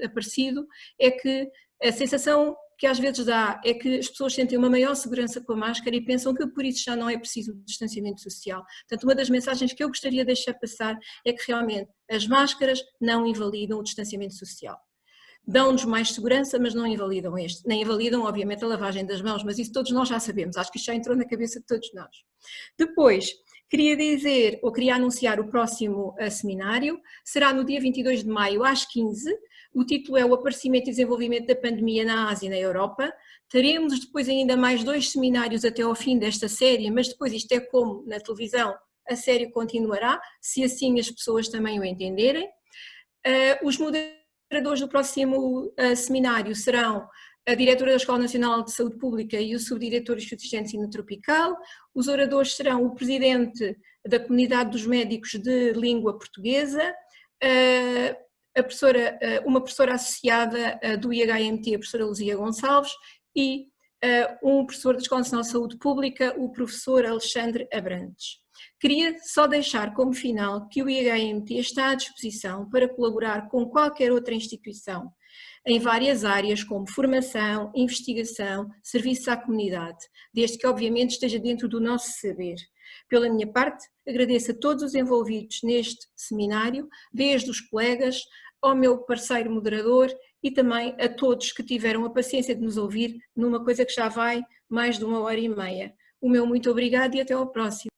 aparecido, é que a sensação que às vezes dá é que as pessoas sentem uma maior segurança com a máscara e pensam que por isso já não é preciso distanciamento social. Portanto, uma das mensagens que eu gostaria de deixar passar é que realmente as máscaras não invalidam o distanciamento social. Dão-nos mais segurança, mas não invalidam este. Nem invalidam, obviamente, a lavagem das mãos, mas isso todos nós já sabemos, acho que isto já entrou na cabeça de todos nós. Depois, queria dizer, ou queria anunciar o próximo seminário, será no dia 22 de maio às 15, o título é o Aparecimento e Desenvolvimento da Pandemia na Ásia e na Europa. Teremos depois ainda mais 2 seminários até ao fim desta série, mas depois isto é como na televisão, a série continuará, se assim as pessoas também o entenderem. Os moderadores do próximo seminário serão a diretora da Escola Nacional de Saúde Pública e o subdiretor de Estudos de Ensino Tropical. Os oradores serão o presidente da Comunidade dos Médicos de Língua Portuguesa, uma professora associada do IHMT, a professora Luzia Gonçalves, e um professor da Escola Nacional de Saúde Pública, o professor Alexandre Abrantes. Queria só deixar como final que o IHMT está à disposição para colaborar com qualquer outra instituição em várias áreas como formação, investigação, serviços à comunidade, desde que obviamente esteja dentro do nosso saber. Pela minha parte, agradeço a todos os envolvidos neste seminário, desde os colegas ao meu parceiro moderador e também a todos que tiveram a paciência de nos ouvir numa coisa que já vai mais de 1h30. O meu muito obrigado e até ao próximo.